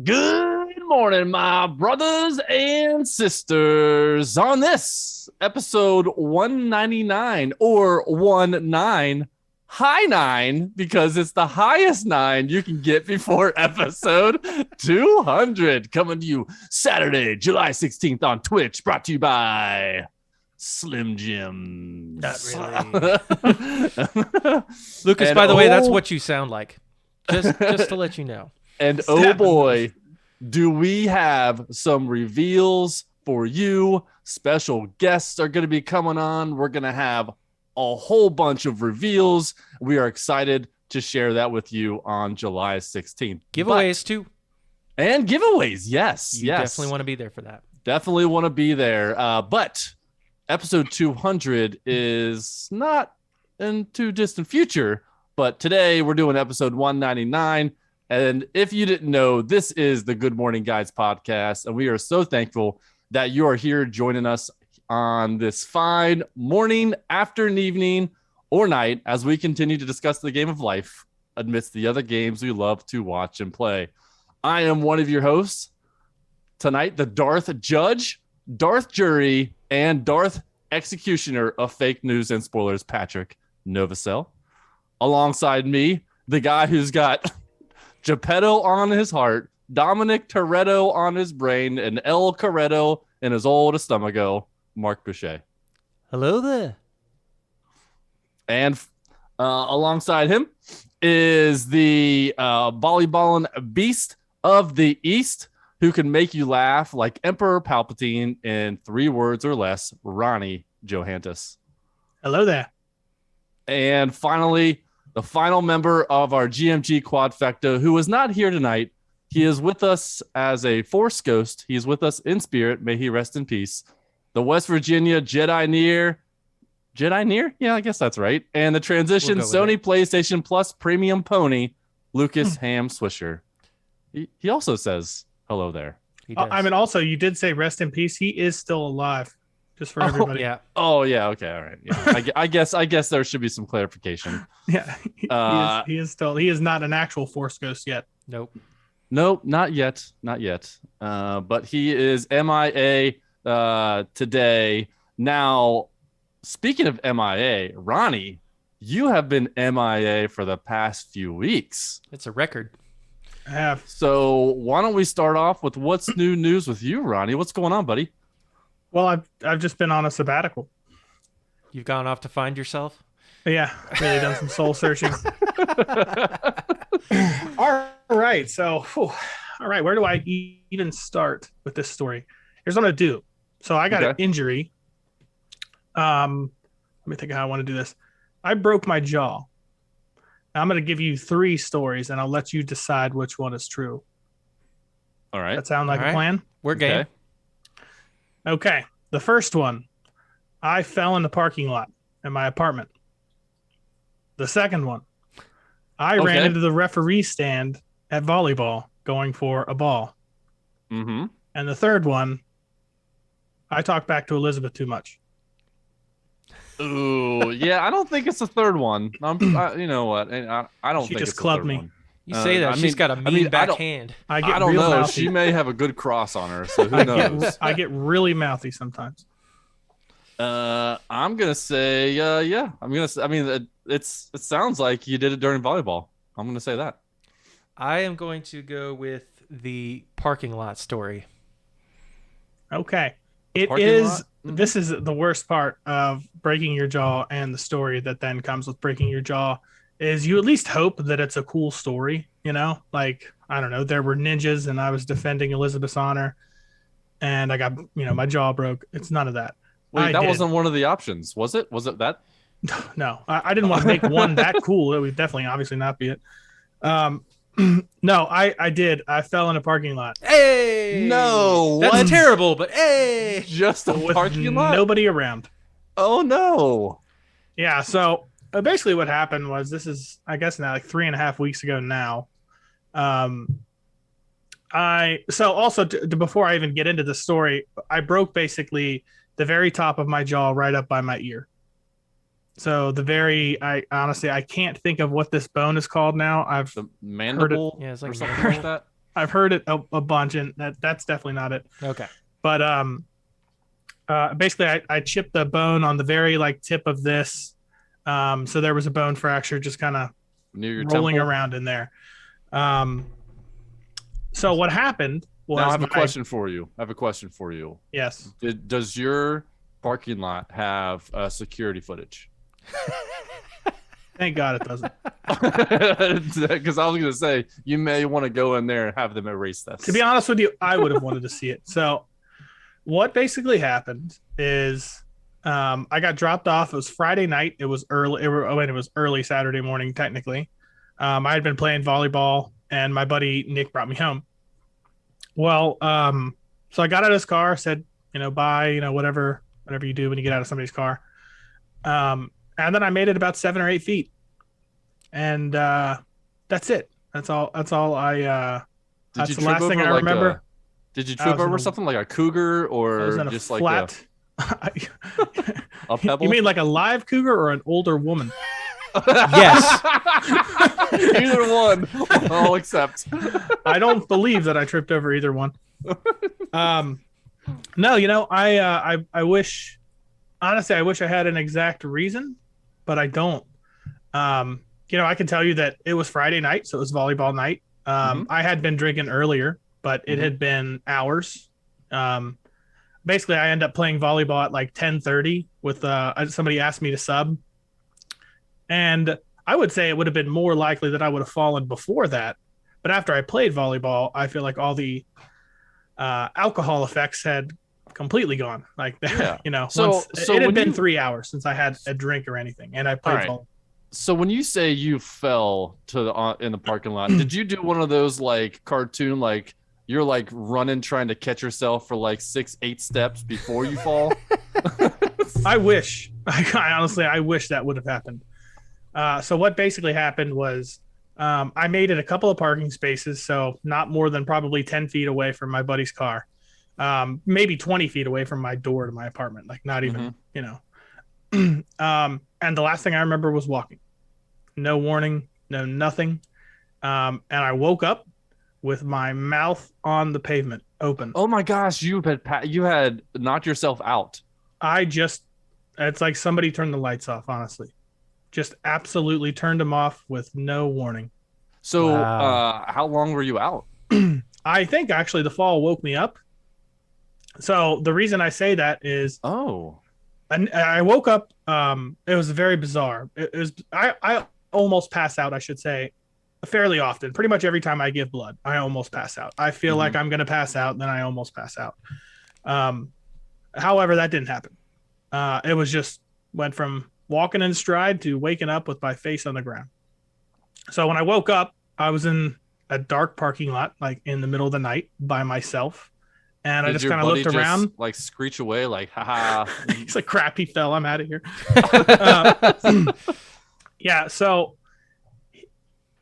Good morning, my brothers and sisters. On this episode 199 or 19, high nine, because it's the highest nine you can get before episode 200. Coming to you Saturday, July 16th on Twitch, brought to you by Slim Jim. Not really. Lucas, And by the way, that's what you sound like. Just to let you know. And oh boy, do we have some reveals for you. Special guests are going to be coming on. We're going to have a whole bunch of reveals. We are excited to share that with you on July 16th. Giveaways too. And giveaways, yes. You definitely want to be there for that. Definitely want to be there. But episode 200 is not in too distant future. But today we're doing episode 199. And if you didn't know, this is the Good Morning Guys podcast. And we are so thankful that you are here joining us on this fine morning, afternoon, evening, or night as we continue to discuss the game of life amidst the other games we love to watch and play. I am one of your hosts tonight, the Darth Judge, Darth Jury, and Darth Executioner of fake news and spoilers, Patrick Novacell. Alongside me, the guy who's got Geppetto on his heart, Dominic Toretto on his brain, and El Corretto in his old estomago, Marc Boucher. Hello there. And alongside him is the volleyballing beast of the East, who can make you laugh like Emperor Palpatine in 3 words or less, Ronnie Johantis. Hello there. And finally, the final member of our GMG quadfecta, who is not here tonight. He is with us as a Force ghost. He is with us in spirit. May he rest in peace. The West Virginia Jedi Near? Yeah, I guess that's right. And the transition Sony PlayStation Plus Premium Pony, Lucas Ham Swisher. He also says hello there. He does. I mean, also, you did say rest in peace. He is still alive, just for everybody. Yeah. Oh, yeah. Okay. All right. Yeah. I guess there should be some clarification. Yeah. He is still. He is not an actual Force ghost yet. Nope. Not yet. But he is MIA today. Now, speaking of MIA, Ronnie, you have been MIA for the past few weeks. It's a record. I have. So why don't we start off with what's new news with you, Ronnie? What's going on, buddy? Well, I've just been on a sabbatical. You've gone off to find yourself? Yeah, really done some soul searching. All right, so all right, where do I even start with this story? Here's what I'm gonna do. So I got an injury. Let me think of how I want to do this. I broke my jaw. Now, I'm gonna give you 3 stories, and I'll let you decide which one is true. All right. That sound like a plan? We're game. Okay. The first one, I fell in the parking lot in my apartment. The second one, I ran into the referee stand at volleyball going for a ball. Mm-hmm. And the third one, I talked back to Elizabeth too much. Ooh, yeah, I don't think it's the third one. You know what? I don't think just it's clubbed the third me. one. You say that. She's got a mean backhand. I don't know. Mouthy. She may have a good cross on her, so who knows? I get really mouthy sometimes. I'm gonna say, yeah. I mean, it sounds like you did it during volleyball. I'm gonna say that. I am going to go with the parking lot story. Okay. It is. This is the worst part of breaking your jaw, and the story that then comes with breaking your jaw is you at least hope that it's a cool story, you know? Like, I don't know, there were ninjas and I was defending Elizabeth's honor and I got, my jaw broke. It's none of that. Wait, that wasn't one of the options, was it? Was it that? No, I didn't want to make one that cool. It would definitely, obviously not be it. No, I did. I fell in a parking lot. Hey! No, that's terrible, but hey! Just a parking lot? Nobody around. Oh, no. Yeah, so basically what happened was, this is, I guess now like 3.5 weeks ago now. Before I even get into the story, I broke basically the very top of my jaw right up by my ear. So I honestly can't think of what this bone is called now. The mandible. Yeah, it's like something like that. I've heard it a bunch, and that's definitely not it. Okay. But basically, I chipped the bone on the very tip of this, so there was a bone fracture just kind of Near your rolling temple? around in there. So what happened was Now I have a question for you. Yes. Does your parking lot have security footage? Thank God it doesn't. Because I was going to say, you may want to go in there and have them erase this. To be honest with you, I would have wanted to see it. So what basically happened is I got dropped off. It was Friday night. It was early. It was early Saturday morning, technically. I had been playing volleyball, and my buddy Nick brought me home. Well, so I got out of his car, said, bye, whatever you do when you get out of somebody's car. And then I made it about 7 or 8 feet, and that's it. That's all. That's the last thing I remember. Did you trip over something like a cougar or just like flat? A pebble? You mean like a live cougar or an older woman? Yes. Either one. I'll accept. I don't believe that I tripped over either one. No, I wish, honestly, I wish I had an exact reason, but I don't. I can tell you that it was Friday night, so it was volleyball night. I had been drinking earlier, but it had been hours. Basically, I ended up playing volleyball at like 10:30 with somebody asked me to sub. And I would say it would have been more likely that I would have fallen before that. But after I played volleyball, I feel like all the alcohol effects had completely gone. Like, so it had been 3 hours since I had a drink or anything, and I played volleyball. So when you say you fell in the parking lot, did you do one of those like cartoon, like you're like running trying to catch yourself for like 6-8 steps before you fall? I wish. I honestly wish that would have happened. So what basically happened was I made it a couple of parking spaces, so not more than probably 10 feet away from my buddy's car, maybe 20 feet away from my door to my apartment, like not even, and the last thing I remember was walking. No warning, no nothing. And I woke up with my mouth on the pavement open. Oh my gosh, you had knocked yourself out. It's like somebody turned the lights off, honestly. Just absolutely turned them off with no warning. So how long were you out? I think actually the fall woke me up. So the reason I say that is I woke up. It was very bizarre. I almost pass out, I should say, fairly often. Pretty much every time I give blood, I almost pass out. I feel like I'm going to pass out, and then I almost pass out. However, that didn't happen. It was just went from walking in stride to waking up with my face on the ground. So when I woke up, I was in a dark parking lot, like in the middle of the night by myself. And I just kind of looked around, like screech away, like, haha. He's like, crap, he fell. I'm out of here. Yeah. So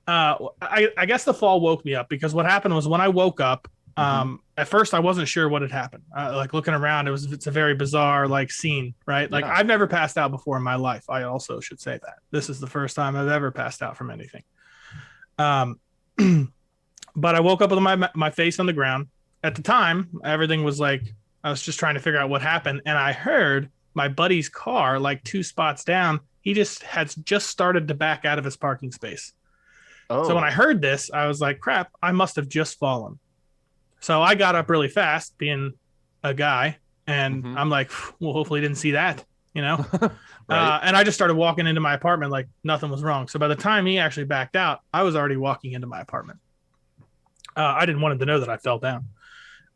I guess the fall woke me up, because what happened was when I woke up, at first I wasn't sure what had happened. Like looking around, it's a very bizarre like scene, right? Like I've never passed out before in my life. I also should say that this is the first time I've ever passed out from anything. But I woke up with my face on the ground. At the time, everything was like, I was just trying to figure out what happened. And I heard my buddy's car, like 2 spots down, he had just started to back out of his parking space. So when I heard this, I was like, crap, I must have just fallen. So I got up really fast, being a guy, and I'm like, well, hopefully he didn't see that, Right. And I just started walking into my apartment like nothing was wrong. So by the time he actually backed out, I was already walking into my apartment. I didn't want him to know that I fell down.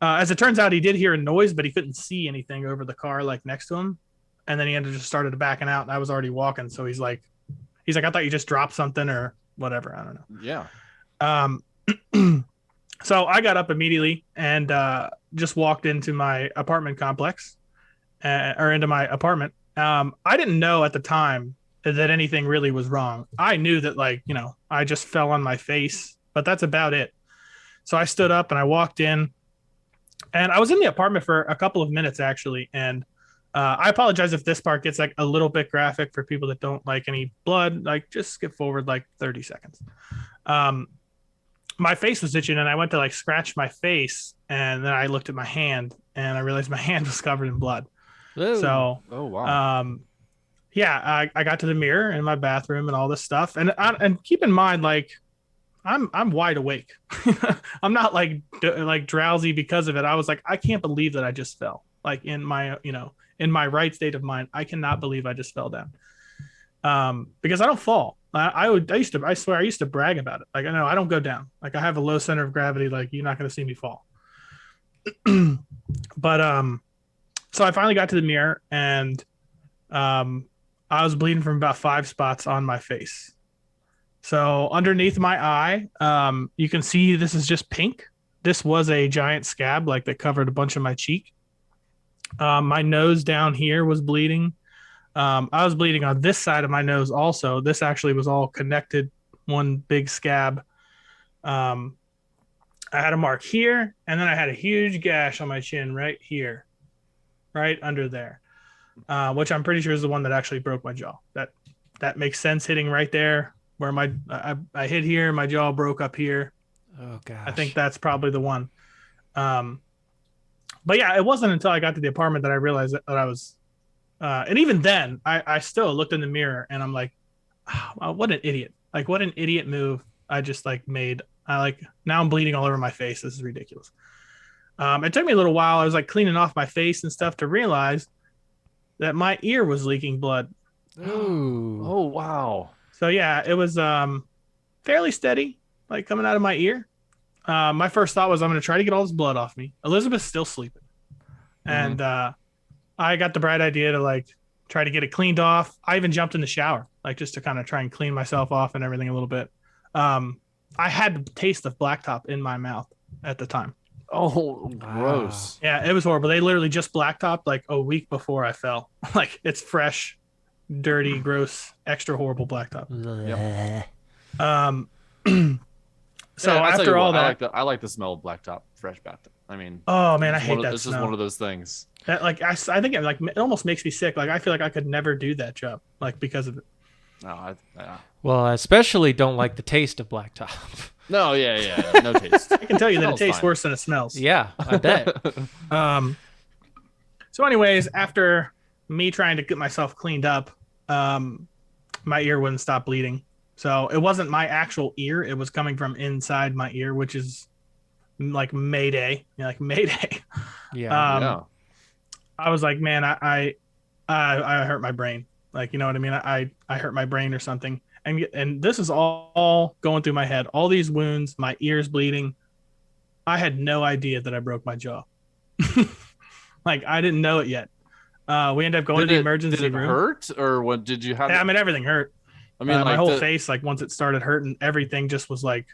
As it turns out, he did hear a noise, but he couldn't see anything over the car like next to him. And then he just started backing out, and I was already walking. So he's like, I thought you just dropped something or whatever. I don't know. Yeah. So I got up immediately and just walked into my apartment complex or into my apartment. I didn't know at the time that anything really was wrong. I knew that I just fell on my face, but that's about it. So I stood up and I walked in, and I was in the apartment for a couple of minutes actually. And I apologize if this part gets like a little bit graphic for people that don't like any blood. Like just skip forward like 30 seconds. my face was itching, and I went to like scratch my face, and then I looked at my hand, and I realized my hand was covered in blood. Whoa. So, Oh wow. yeah, I got to the mirror in my bathroom and all this stuff, and keep in mind, like I'm wide awake. I'm not like drowsy because of it. I was like, I can't believe that I just fell. Like in my in my right state of mind, I cannot believe I just fell down. Because I don't fall. I swear I used to brag about it. Like I know I don't go down. Like I have a low center of gravity. Like you're not going to see me fall. But so I finally got to the mirror and I was bleeding from about 5 spots on my face. So underneath my eye, you can see this is just pink. This was a giant scab, like that covered a bunch of my cheek. My nose down here was bleeding. I was bleeding on this side of my nose also. This actually was all connected, one big scab. Um, I had a mark here, and then I had a huge gash on my chin right here, right under there, which I'm pretty sure is the one that actually broke my jaw. That makes sense, hitting right there where I hit here, my jaw broke up here. Oh gosh. I think that's probably the one. But yeah, it wasn't until I got to the apartment that I realized that I was. And even then, I still looked in the mirror and I'm like, oh, what an idiot! Like, what an idiot move I just like made. Now I'm bleeding all over my face. This is ridiculous. It took me a little while. I was like cleaning off my face and stuff to realize that my ear was leaking blood. Ooh. Oh wow. So yeah, it was fairly steady, like coming out of my ear. My first thought was I'm going to try to get all this blood off me. Elizabeth's still sleeping, and I got the bright idea to like try to get it cleaned off. I even jumped in the shower, like just to kind of try and clean myself off and everything a little bit. I had the taste of blacktop in my mouth at the time. Oh, gross. Yeah, it was horrible. They literally just blacktopped like a week before I fell. Like it's fresh, dirty, gross, extra horrible blacktop. Yep. So Yeah, after all that, I like the smell of blacktop, fresh bathtub. I mean, oh man, I hate that It's smell. just one of those things. That like I think it almost makes me sick. Like I feel like I could never do that job, like because of it. No, Well, I especially don't like the taste of blacktop. no, yeah, no taste. I can tell you that it Smells tastes fine. worse than it smells. Yeah, I bet. So anyways, after me trying to get myself cleaned up, my ear wouldn't stop bleeding. So it wasn't my actual ear; it was coming from inside my ear, which is like Mayday, like Mayday. Yeah. Yeah. I was like, man, I hurt my brain. Like, you know what I mean? I hurt my brain or something. And this is all going through my head. All these wounds, my ears bleeding. I had no idea that I broke my jaw. Like I didn't know it yet. We ended up going to the emergency room. Did it room. hurt, or what? Did you have? Yeah, I mean everything hurt. I mean, my whole face, like once it started hurting, everything just was like,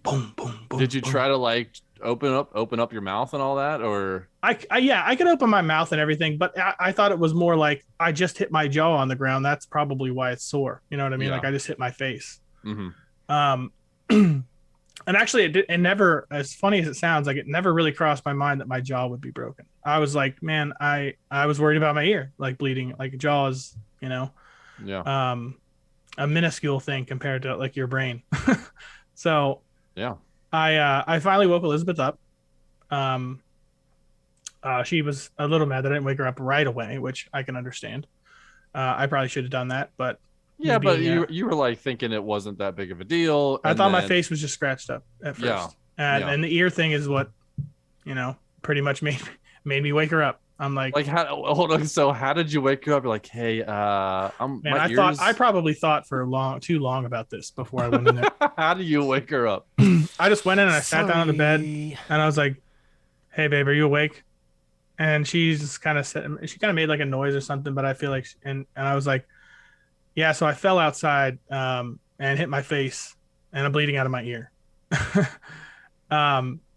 boom, boom, boom. Did you boom. try to like open up your mouth and all that, or? I could open my mouth and everything, but I thought it was more like I just hit my jaw on the ground. That's probably why it's sore. You know what I mean? Yeah. Like I just hit my face. Mm-hmm. And actually, it never, as funny as it sounds, like it never really crossed my mind that my jaw would be broken. I was like, man, I was worried about my ear, like bleeding, like jaw is, Yeah. A minuscule thing compared to like your brain. So Yeah. I finally woke Elizabeth up. She was a little mad that I didn't wake her up right away, which I can understand. I probably should have done that, but yeah, but you were like thinking it wasn't that big of a deal. I thought my face was just scratched up at first. Yeah. And the ear thing is what, pretty much made me wake her up. I'm like hold on. So how did you wake her up? You're like, hey, I probably thought for too long about this before I went in there. How do you wake her up? I just went in and I sat down on the bed and I was like, hey babe, are you awake? And she kind of made like a noise or something, but I feel like, and I was like, yeah. So I fell outside and hit my face and I'm bleeding out of my ear.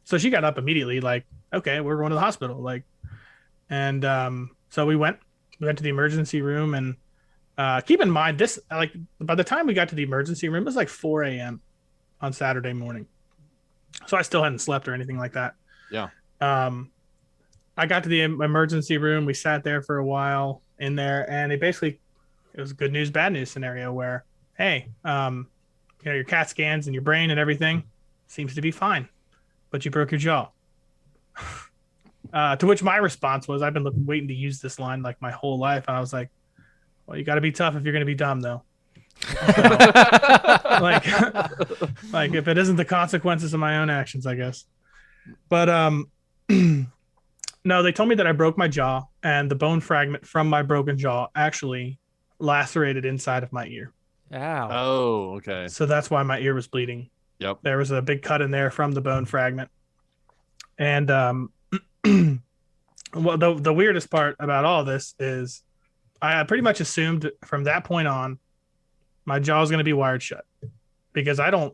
So she got up immediately, like, okay, we're going to the hospital. Like, and so we went to the emergency room and keep in mind this, like by the time we got to the emergency room, it was like 4 a.m. on Saturday morning. So I still hadn't slept or anything like that. Yeah. I got to the emergency room. We sat there for a while in there, and it was a good news, bad news scenario where, hey, your CAT scans and your brain and everything, seems to be fine, but you broke your jaw. To which my response was, I've been waiting to use this line like my whole life. And I was like, well, you got to be tough if you're going to be dumb, though. like, like if it isn't the consequences of my own actions, I guess. But no, they told me that I broke my jaw, and the bone fragment from my broken jaw actually lacerated inside of my ear. Ow. Oh, okay. So that's why my ear was bleeding. Yep. There was a big cut in there from the bone fragment. And well, the weirdest part about all this is I pretty much assumed from that point on my jaw is going to be wired shut, because I don't,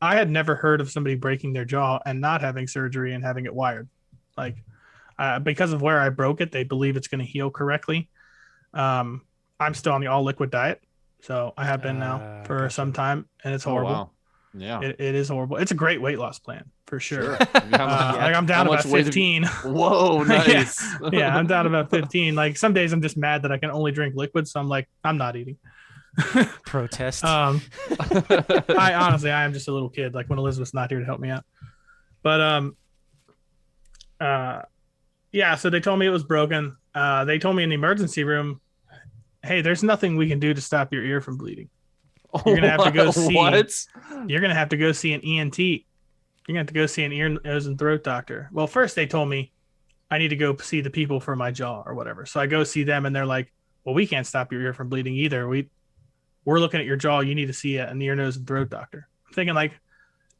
I had never heard of somebody breaking their jaw and not having surgery and having it wired. Like, because of where I broke it, they believe it's going to heal correctly. I'm still on the all liquid diet, so I have been now for some time, and it's horrible. Wow. Yeah, it is horrible. It's a great weight loss plan for sure. Like I'm down about 15. Whoa, nice. yeah, I'm down about 15. Like some days I'm just mad that I can only drink liquid, so I'm like, I'm not eating. Protest. I am just a little kid. Like when Elizabeth's not here to help me out. But yeah. So they told me it was broken. They told me in the emergency room, hey, there's nothing we can do to stop your ear from bleeding. You're gonna have to go see. What? You're gonna have to go see an ENT. You're gonna have to go see an ear, nose, and throat doctor. Well, first they told me I need to go see the people for my jaw or whatever. So I go see them, and they're like, "Well, we can't stop your ear from bleeding either. We're looking at your jaw. You need to see an ear, nose, and throat doctor." I'm thinking like,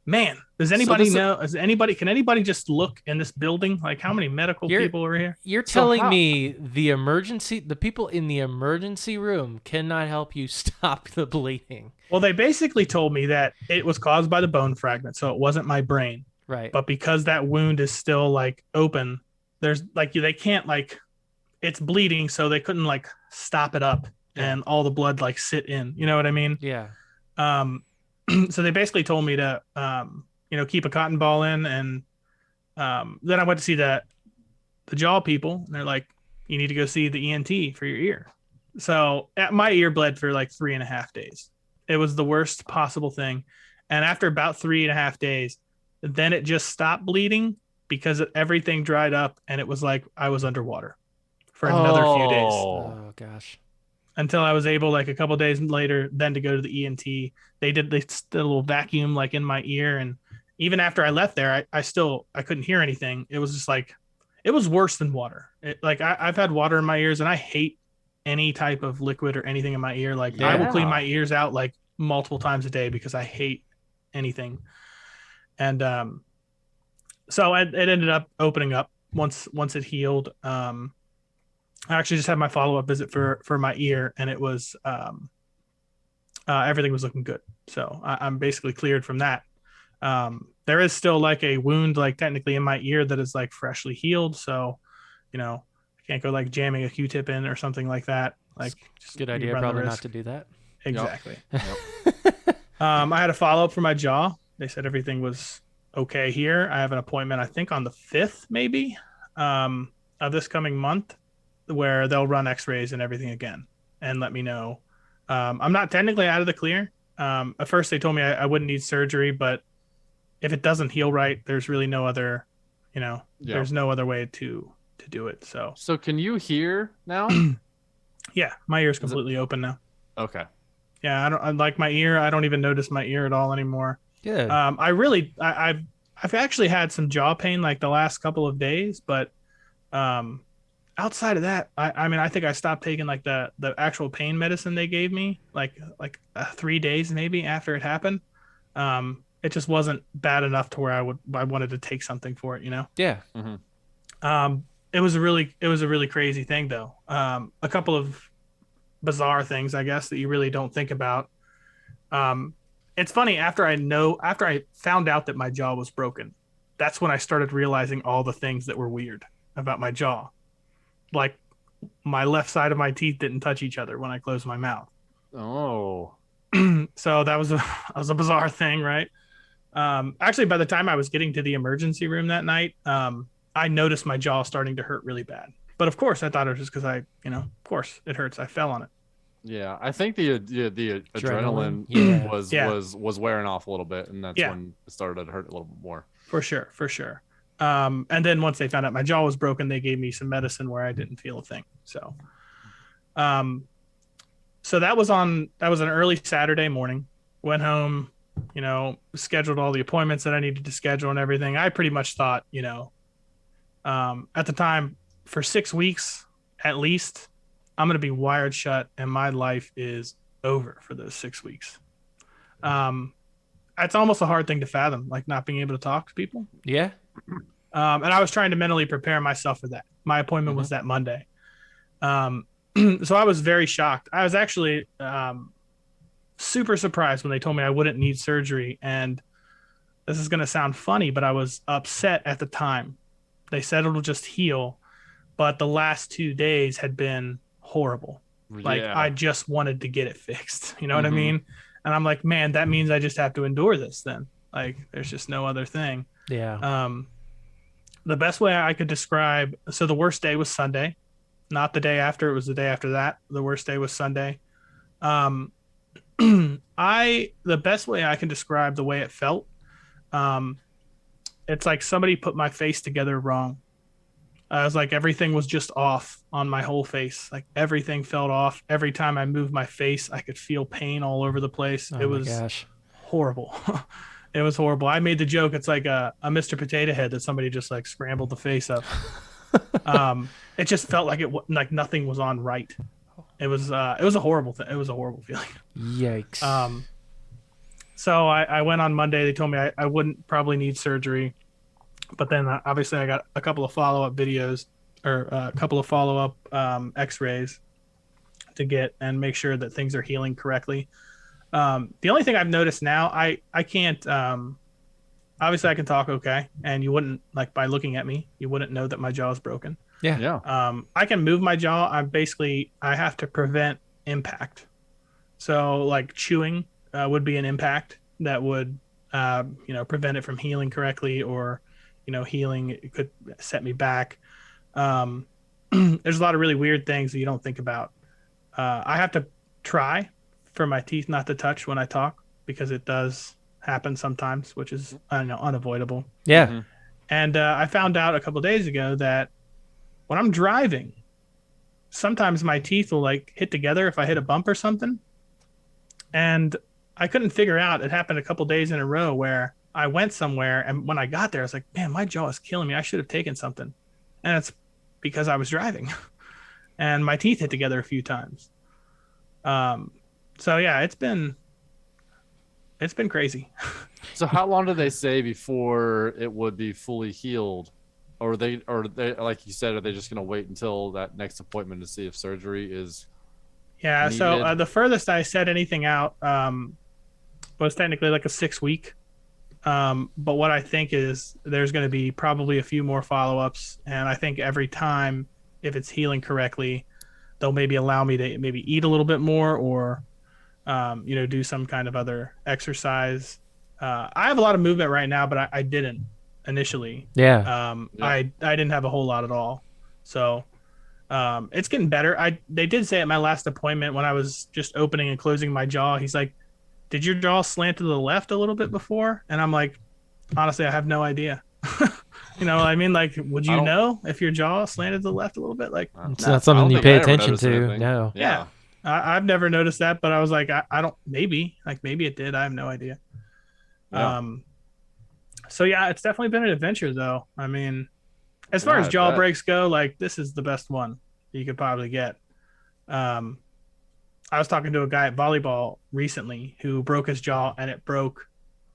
man, does anybody know? Can anybody just look in this building? Like, how many medical people are here? You're telling me the people in the emergency room cannot help you stop the bleeding? Well, they basically told me that it was caused by the bone fragment, so it wasn't my brain. Right. But because that wound is still like open, there's like they can't like it's bleeding, so they couldn't like stop it up and all the blood like sit in. You know what I mean? Yeah. So they basically told me to keep a cotton ball in, and then I went to see the jaw people, and they're like, you need to go see the ENT for your ear. So my ear bled for like 3.5 days. It was the worst possible thing. And after about 3.5 days, then it just stopped bleeding because everything dried up, and it was like I was underwater for another few days. Oh gosh. Until I was able, like a couple days later, then to go to the ENT. They did a little vacuum like in my ear, and even after I left there, I couldn't hear anything. It was just like, it was worse than water. I've had water in my ears, and I hate any type of liquid or anything in my ear. Like I will clean my ears out like multiple times a day because I hate anything. And so it ended up opening up once it healed. I actually just had my follow-up visit for my ear, and it was everything was looking good. So I'm basically cleared from that. There is still like a wound, like technically in my ear, that is like freshly healed. So, I can't go like jamming a Q-tip in or something like that. Like, just good idea, probably not to do that. Exactly. Yep. I had a follow-up for my jaw. They said everything was okay here. I have an appointment, I think on the 5th, maybe, of this coming month, where they'll run x-rays and everything again and let me know. I'm not technically out of the clear. At first they told me I wouldn't need surgery, but if it doesn't heal right, there's really no other, there's no other way to do it. So can you hear now? Yeah, my ear's completely open now. Okay. Yeah, I like my ear. I don't even notice my ear at all anymore. Good. I've actually had some jaw pain like the last couple of days, but outside of that, I think I stopped taking like the actual pain medicine they gave me like 3 days maybe after it happened. It just wasn't bad enough to where I wanted to take something for it, Yeah. Mm-hmm. It was a really crazy thing though. A couple of bizarre things, I guess, that you really don't think about. It's funny, after I found out that my jaw was broken, that's when I started realizing all the things that were weird about my jaw. Like my left side of my teeth didn't touch each other when I closed my mouth. Oh. So that was a bizarre thing, right? Actually, by the time I was getting to the emergency room that night, I noticed my jaw starting to hurt really bad. But of course, I thought it was just because of course it hurts. I fell on it. Yeah, I think the adrenaline Yeah. was wearing off a little bit, and that's when it started to hurt a little bit more. For sure. And then once they found out my jaw was broken, they gave me some medicine where I didn't feel a thing. So, so that was an early Saturday morning. Went home, scheduled all the appointments that I needed to schedule and everything. I pretty much thought, at the time, for 6 weeks at least, I'm going to be wired shut and my life is over for those 6 weeks. It's almost a hard thing to fathom, like not being able to talk to people. Yeah. And I was trying to mentally prepare myself for that. My appointment was that Monday. So I was very shocked. I was actually super surprised when they told me I wouldn't need surgery. And this is going to sound funny, but I was upset at the time. They said it'll just heal, but the last 2 days had been horrible. Like I just wanted to get it fixed. You know what I mean? And I'm like, man, that means I just have to endure this then. Like there's just no other thing. Yeah. The best way I could describe, so the worst day was Sunday, not the day after. It was the day after that. The worst day was Sunday. The best way I can describe the way it felt, it's like somebody put my face together wrong. I was like, everything was just off on my whole face. Like everything felt off. Every time I moved my face, I could feel pain all over the place. It was horrible. It was horrible. I made the joke. It's like a Mr. Potato Head that somebody just like scrambled the face up. It just felt like like nothing was on right. It was a horrible thing. It was a horrible feeling. Yikes. So I went on Monday. They told me I wouldn't probably need surgery. But then obviously I got a couple of follow-up videos or a couple of follow-up x-rays to get and make sure that things are healing correctly. The only thing I've noticed now, I can't, obviously I can talk okay. And you wouldn't, like by looking at me, you wouldn't know that my jaw is broken. Yeah. I can move my jaw. I have to prevent impact. So like chewing would be an impact that would, prevent it from healing correctly or, healing, it could set me back. There's a lot of really weird things that you don't think about. I have to try for my teeth not to touch when I talk because it does happen sometimes, which is, unavoidable. Yeah. And I found out a couple of days ago that when I'm driving, sometimes my teeth will like hit together if I hit a bump or something. And I couldn't figure out, it happened a couple of days in a row where I went somewhere and when I got there, I was like, man, my jaw is killing me. I should have taken something. And it's because I was driving and my teeth hit together a few times. So yeah, it's been crazy. So how long did they say before it would be fully healed? Or they like you said, are they just going to wait until that next appointment to see if surgery is needed? So the furthest I said anything out was technically like a 6 week. But what I think is there's going to be probably a few more follow-ups. And I think every time, if it's healing correctly, they'll maybe allow me to maybe eat a little bit more or, do some kind of other exercise. I have a lot of movement right now, but I didn't initially. Yeah. I didn't have a whole lot at all. So it's getting better. They did say at my last appointment when I was just opening and closing my jaw, he's like, did your jaw slant to the left a little bit before? And I'm like, honestly, I have no idea. You know what I mean? Like, would you know if your jaw slanted to the left a little bit? Like, it's not something you pay attention to. Anything. No. Yeah. I've never noticed that, but I was like, I don't, maybe it did. I have no idea. Yeah. So yeah, it's definitely been an adventure though. I mean, as far as jaw breaks go, like this is the best one you could probably get. I was talking to a guy at volleyball recently who broke his jaw and it broke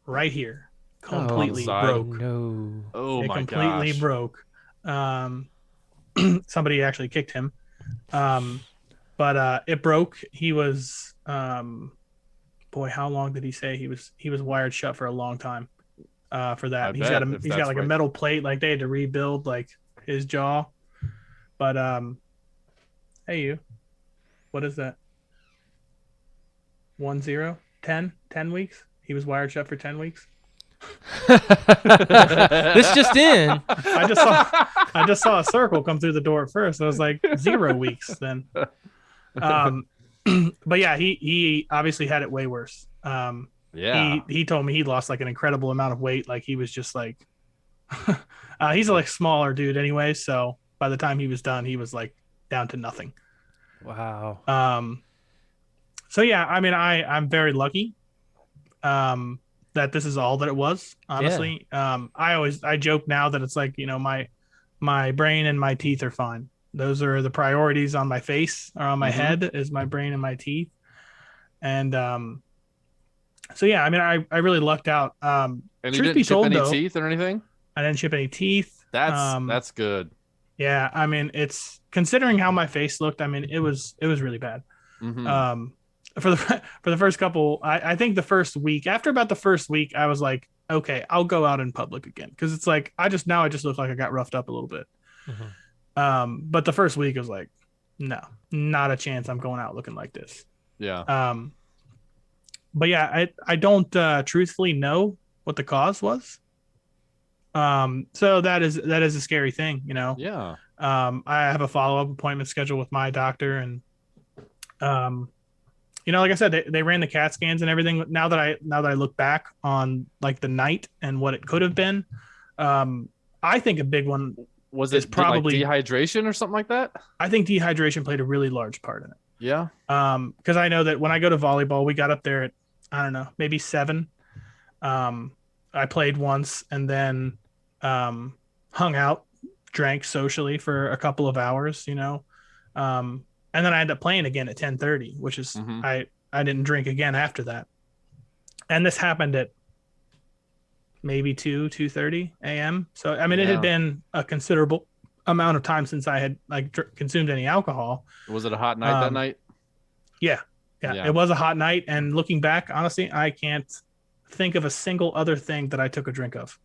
right here. Completely broke. No. Oh it my completely gosh. broke. Somebody actually kicked him. But it broke. He was boy, how long did he say he was wired shut for a long time for that. He's got like a metal plate, like they had to rebuild like his jaw. But hey you. What is that? 10 weeks? He was wired shut for 10 weeks. This just in. I just saw a circle come through the door at first. I was like 0 weeks then. But yeah, he obviously had it way worse. Yeah. He told me he lost like an incredible amount of weight. Like he was just like, he's a like smaller dude anyway. So by the time he was done, he was like down to nothing. Wow. So yeah, I mean, I'm very lucky, that this is all that it was. Honestly, I joke now that it's like, my brain and my teeth are fine. Those are the priorities on my face or on my head is my brain and my teeth. And so yeah, I mean, I really lucked out. And you Truth didn't be chip told, any though, teeth or anything? I didn't chip any teeth. That's good. Yeah, I mean, it's considering how my face looked. I mean, it was really bad. Mm-hmm. For the for the first couple, I think the first week, after about the first week, I was like, okay, I'll go out in public again, because it's like I just look like I got roughed up a little bit. But the first week was like, no, not a chance. I'm going out looking like this. Yeah. But yeah, I don't truthfully know what the cause was. So that is a scary thing, Yeah. I have a follow-up appointment scheduled with my doctor, and like I said, they ran the CAT scans and everything. Now that I look back on like the night and what it could have been, I think a big one was it probably like dehydration or something like that. I think dehydration played a really large part in it. Yeah. Because I know that when I go to volleyball, we got up there at, I don't know, maybe 7. I played once and then hung out, drank socially for a couple of hours, and then I ended up playing again at 10:30, which is I didn't drink again after that. And this happened at maybe 2:30 a.m. So I mean, it had been a considerable amount of time since I had like consumed any alcohol. Was it a hot night that night? Yeah, it was a hot night. And looking back, honestly, I can't think of a single other thing that I took a drink of.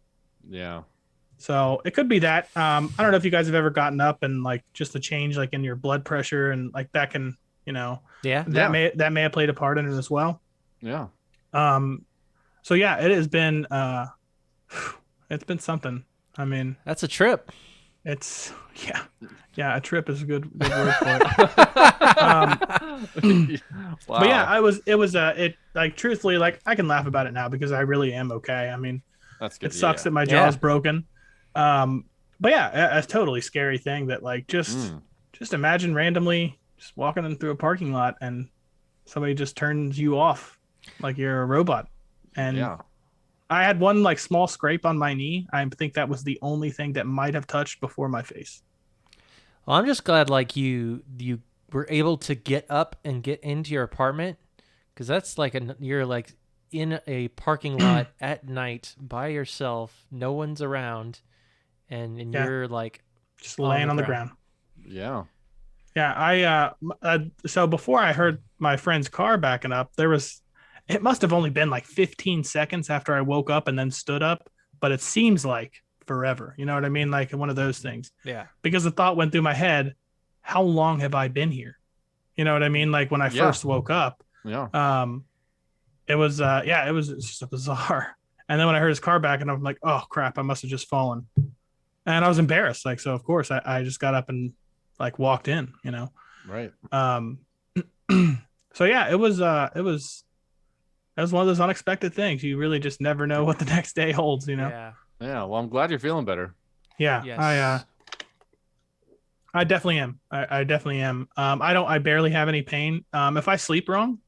Yeah. So it could be that. I don't know if you guys have ever gotten up and like just a change like in your blood pressure, and like that can, that may have played a part in it as well. Yeah. So yeah, it has been it's been something. I mean, that's a trip. It's a trip is a good word for it. Wow. But yeah, it was like truthfully, like I can laugh about it now because I really am okay. I mean, that's good. It sucks that my jaw is broken. But yeah, a totally scary thing that like just imagine randomly just walking in through a parking lot and somebody just turns you off like you're a robot. And I had one like small scrape on my knee. I think that was the only thing that might have touched before my face. Well, I'm just glad like you were able to get up and get into your apartment, because that's like you're like in a parking lot at night by yourself, no one's around, and you're like just laying on the ground. Yeah. Yeah, so before I heard my friend's car backing up, it must have only been like 15 seconds after I woke up and then stood up, but it seems like forever. You know what I mean? Like one of those things. Yeah. Because the thought went through my head, how long have I been here? You know what I mean? Like when I first woke up. Yeah. It was just bizarre. And then when I heard his car backing up, I'm like, oh crap, I must have just fallen. And I was embarrassed. Like, so of course I just got up and like walked in, Right. So yeah, it was one of those unexpected things. You really just never know what the next day holds, Yeah. Yeah. Well, I'm glad you're feeling better. Yeah. Yes. I definitely am. I definitely am. I barely have any pain. If I sleep wrong,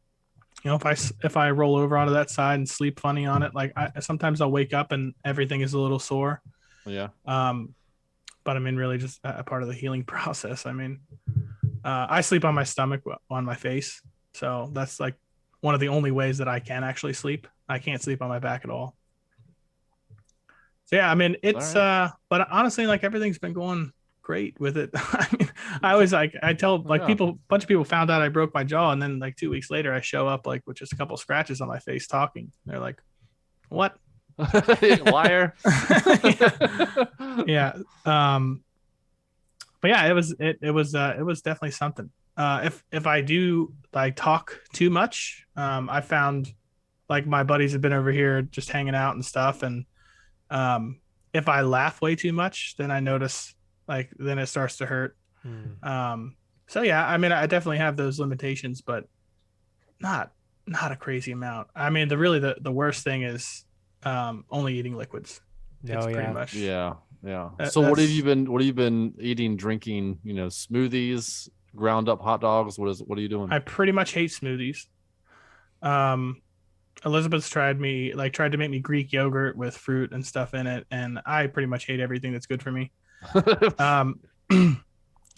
if I roll over onto that side and sleep funny on it, like sometimes I'll wake up and everything is a little sore. Yeah. But I mean, really just a part of the healing process. I mean, I sleep on my stomach, on my face. So that's like one of the only ways that I can actually sleep. I can't sleep on my back at all. So yeah, I mean, it's, but honestly, like everything's been going great with it. I mean, I tell like a bunch of people found out I broke my jaw, and then like 2 weeks later I show up like with just a couple scratches on my face talking. They're like, what? Liar. Yeah. But yeah, it was definitely something. If I do like talk too much, I found like my buddies have been over here just hanging out and stuff, and if I laugh way too much, then I notice then it starts to hurt. So yeah, I mean, I definitely have those limitations, but not a crazy amount. I mean, the worst thing is only eating liquids. It's pretty much Yeah. So what have you been eating, drinking? Smoothies, ground up hot dogs. What are you doing? I pretty much hate smoothies. Elizabeth's tried to make me Greek yogurt with fruit and stuff in it, and I pretty much hate everything that's good for me.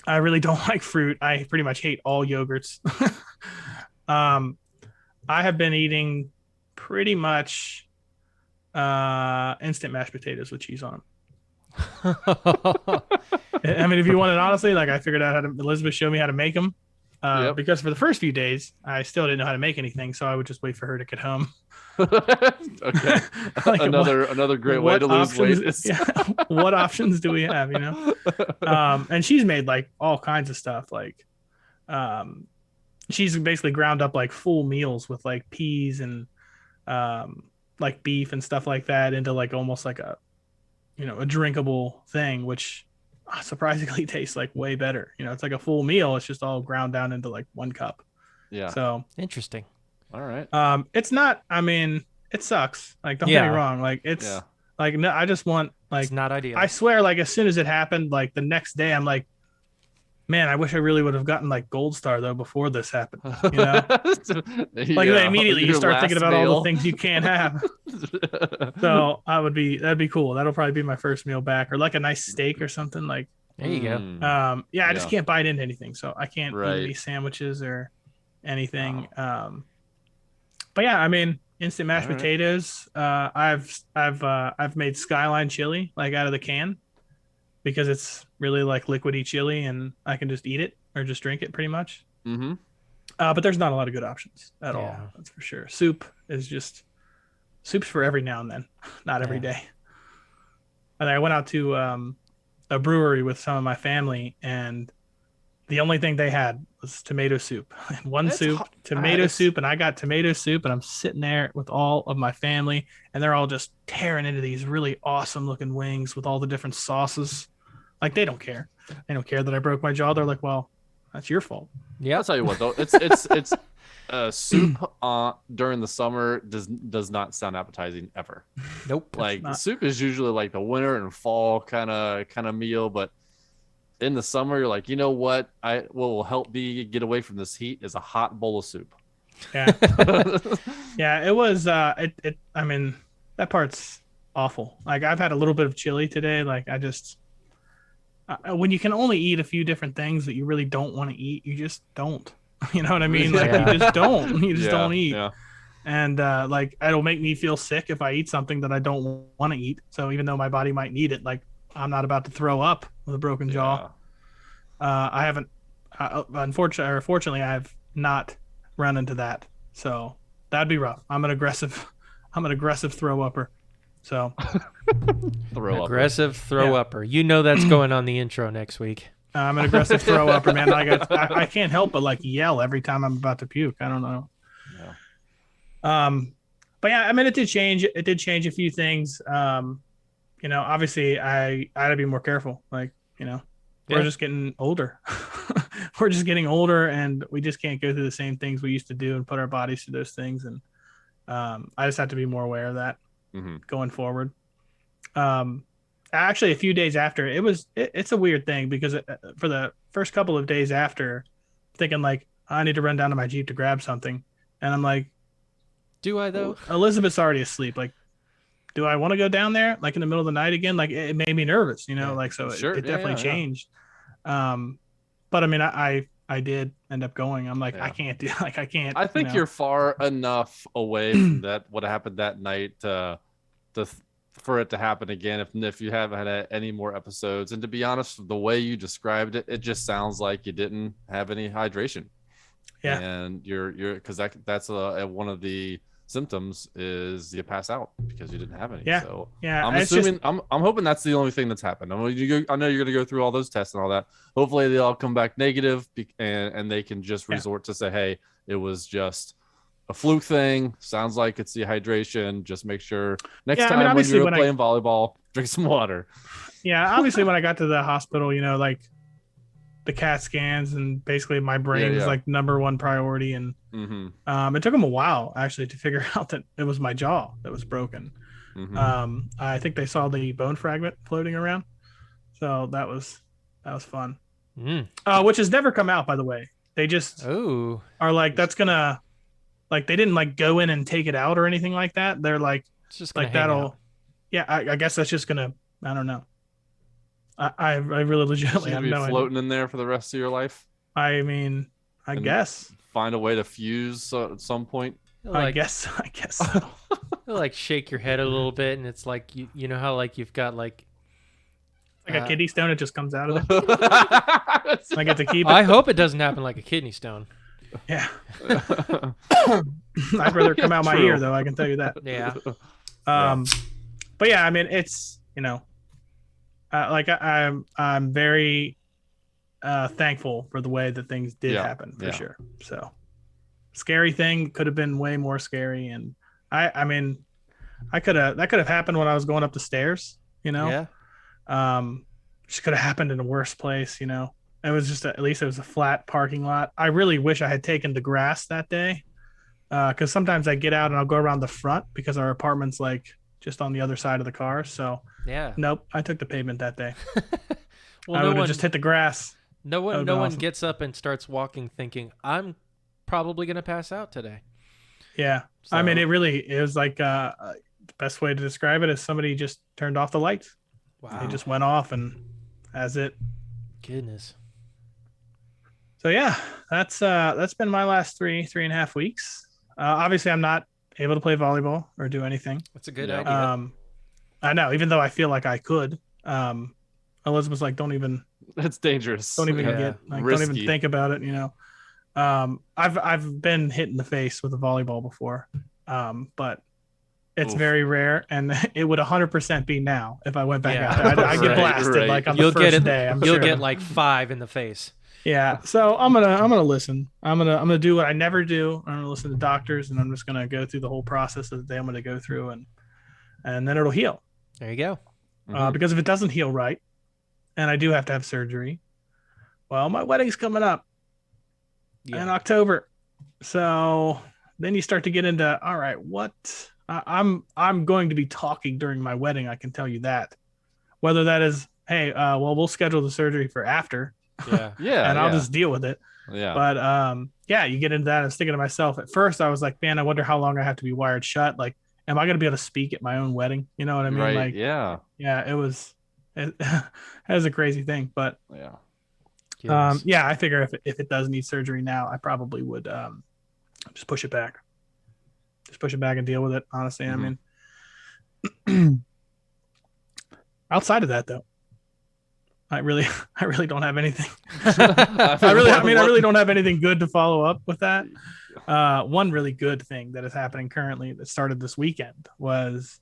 I really don't like fruit. I pretty much hate all yogurts. I have been eating pretty much instant mashed potatoes with cheese on them. I mean, if you want it honestly, like I figured out how to. Elizabeth showed me how to make them. Because for the first few days, I still didn't know how to make anything, so I would just wait for her to get home. Okay, like another great way to lose weight. What options do we have? And she's made like all kinds of stuff. Like, she's basically ground up like full meals with like peas and like beef and stuff like that into like almost like a drinkable thing, which surprisingly tastes like way better. It's like a full meal. It's just all ground down into like one cup. Yeah. So interesting. All right. It's not. I mean, it sucks. Like, don't get me wrong. Like, it's like no. I just want like it's not ideal. I swear, like as soon as it happened, like the next day, I'm like, man, I wish I really would have gotten like Gold Star though before this happened. Like immediately you start thinking about all the things you can't have. So that'd be cool. That'll probably be my first meal back, or like a nice steak or something. Like there you go. I just can't bite into anything, so I can't eat any sandwiches or anything. Wow. But yeah, I mean, instant mashed potatoes. I've made Skyline chili like out of the can, because it's really like liquidy chili and I can just eat it or just drink it pretty much. Mm-hmm. But there's not a lot of good options at all. That's for sure. Soup's for every now and then, not every day. And I went out to a brewery with some of my family, and the only thing they had was tomato soup. Tomato soup, and I got tomato soup, and I'm sitting there with all of my family, and they're all just tearing into these really awesome looking wings with all the different sauces. Like, they don't care. They don't care that I broke my jaw. They're like, well, that's your fault. Yeah, I'll tell you what though, it's soup during the summer does not sound appetizing ever. Nope. Like soup is usually like the winter and fall kind of meal, but in the summer you're like, you know what will help me get away from this heat is a hot bowl of soup. Yeah. Yeah, it was I mean, that part's awful. Like, I've had a little bit of chili today. Like, I just when you can only eat a few different things that you really don't want to eat, you just don't. You know what I mean? Like, you just don't. You just don't eat. Yeah. And like, it'll make me feel sick if I eat something that I don't want to eat. So even though my body might need it, like, I'm not about to throw up with a broken jaw. I haven't, fortunately, I have not run into that. So that'd be rough. I'm an aggressive throw upper. So aggressive throw upper. You know that's going on the intro next week. I'm an aggressive throw upper, man. I can't help but like yell every time I'm about to puke. I don't know. Yeah. But yeah, I mean, it did change. It did change a few things. Obviously I had to be more careful. Like, we're just getting older. We're just getting older, and we just can't go through the same things we used to do and put our bodies through those things. And I just have to be more aware of that going forward. Actually, a few days after, it's a weird thing, because for the first couple of days after, thinking like, I need to run down to my Jeep to grab something. And I'm like, do I though? Elizabeth's already asleep. Like, do I want to go down there like in the middle of the night again? Like, it made me nervous, like, so it definitely changed. But I mean, I did end up going. I'm like, I can't do, like, I can't. I think you're far enough away from that, what happened that night, for it to happen again. If you haven't had any more episodes, and to be honest, the way you described it, it just sounds like you didn't have any hydration. Yeah. And you're because that's one of the symptoms is you pass out because you didn't have any. Yeah. So yeah, I'm assuming I'm hoping that's the only thing that's happened. I know you're going to go through all those tests and all that. Hopefully they all come back negative, and they can just resort to say, hey, it was just a fluke thing. Sounds like it's dehydration. Just make sure next time when you're playing volleyball, drink some water. Yeah, obviously when I got to the hospital, like the CAT scans, and basically my brain was like number one priority, and Mm-hmm. It took them a while actually to figure out that it was my jaw that was broken. Mm-hmm. I think they saw the bone fragment floating around, so that was fun. Which has never come out, by the way. They just are like, that's gonna, like, they didn't like go in and take it out or anything like that. They're like, It's just gonna hang that'll, out. yeah. I guess that's just gonna. I don't know. I really legitimately Should have be no idea. floating in there for the rest of your life. I mean, I guess. Find a way to fuse at some point. I guess. So. You'll like shake your head a little bit, and it's like you know how like you've got like a kidney stone, it just comes out of it. I get to keep it. I hope it doesn't happen like a kidney stone. Yeah. I'd rather come out my ear, though. I can tell you that. Yeah. But yeah, I mean, it's, you know, like I'm very thankful for the way that things did happen, for sure. So, scary thing could have been way more scary, and I mean, that could have happened when I was going up the stairs, you know. Yeah. Just could have happened in a worse place, you know. It was just at least it was a flat parking lot. I really wish I had taken the grass that day, because sometimes I get out and I'll go around the front because our apartment's like just on the other side of the car. So nope, I took the pavement that day. Well, I would have just hit the grass. No one gets up and starts walking thinking I'm probably gonna pass out today. Yeah, so. I mean, it was like the best way to describe it is somebody just turned off the lights. Wow, they just went off, and that's it. Goodness. So yeah, that's been my last 3.5 weeks. Obviously, I'm not able to play volleyball or do anything. That's a good idea. I know, even though I feel like I could. Elizabeth's like, don't even. That's dangerous. Don't even don't even think about it. You know, I've been hit in the face with a volleyball before, but it's very rare, and it would 100% be now if I went back out there. I get blasted like on the first day. You'll get like 5 in the face. Yeah, so I'm gonna listen. I'm gonna do what I never do. I'm gonna listen to doctors, and I'm just gonna go through the whole process of the day I'm gonna go through, and then it'll heal. There you go. Because if it doesn't heal right, and I do have to have surgery, well, my wedding's coming up in October, so then you start to get into, all right, what I'm going to be talking during my wedding. I can tell you that. Whether that is, hey, well, we'll schedule the surgery for after. Yeah. And I'll just deal with it. Yeah. But you get into that. I was thinking to myself at first, I was like, man, I wonder how long I have to be wired shut. Like, am I going to be able to speak at my own wedding? You know what I mean? Right. Like, yeah, it was a crazy thing, but Yes. I figure if it does need surgery now, I probably would just push it back and deal with it. Honestly, I mean, outside of that though, I really don't have anything. I really don't have anything good to follow up with that. One really good thing that is happening currently that started this weekend was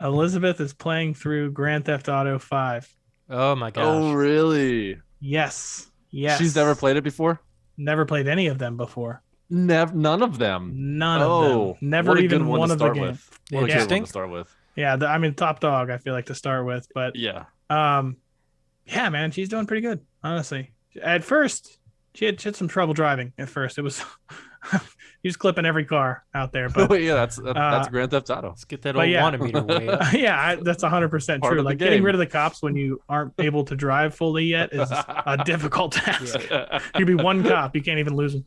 Elizabeth is playing through Grand Theft Auto 5. Oh my gosh. Oh really? Yes. She's never played it before? Never played any of them before. None of them. None of them. Never even one of the games. What a good one to start with. Yeah, I mean, top dog, I feel like, to start with. But yeah, man, she's doing pretty good, honestly. At first, she had some trouble driving. At first, it was he was clipping every car out there. But yeah, that's Grand Theft Auto. Let's get that old water-meter way up. Yeah, that's 100% true. Like getting rid of the cops when you aren't able to drive fully yet is a difficult task. Yeah. You'd be one cop, you can't even lose them.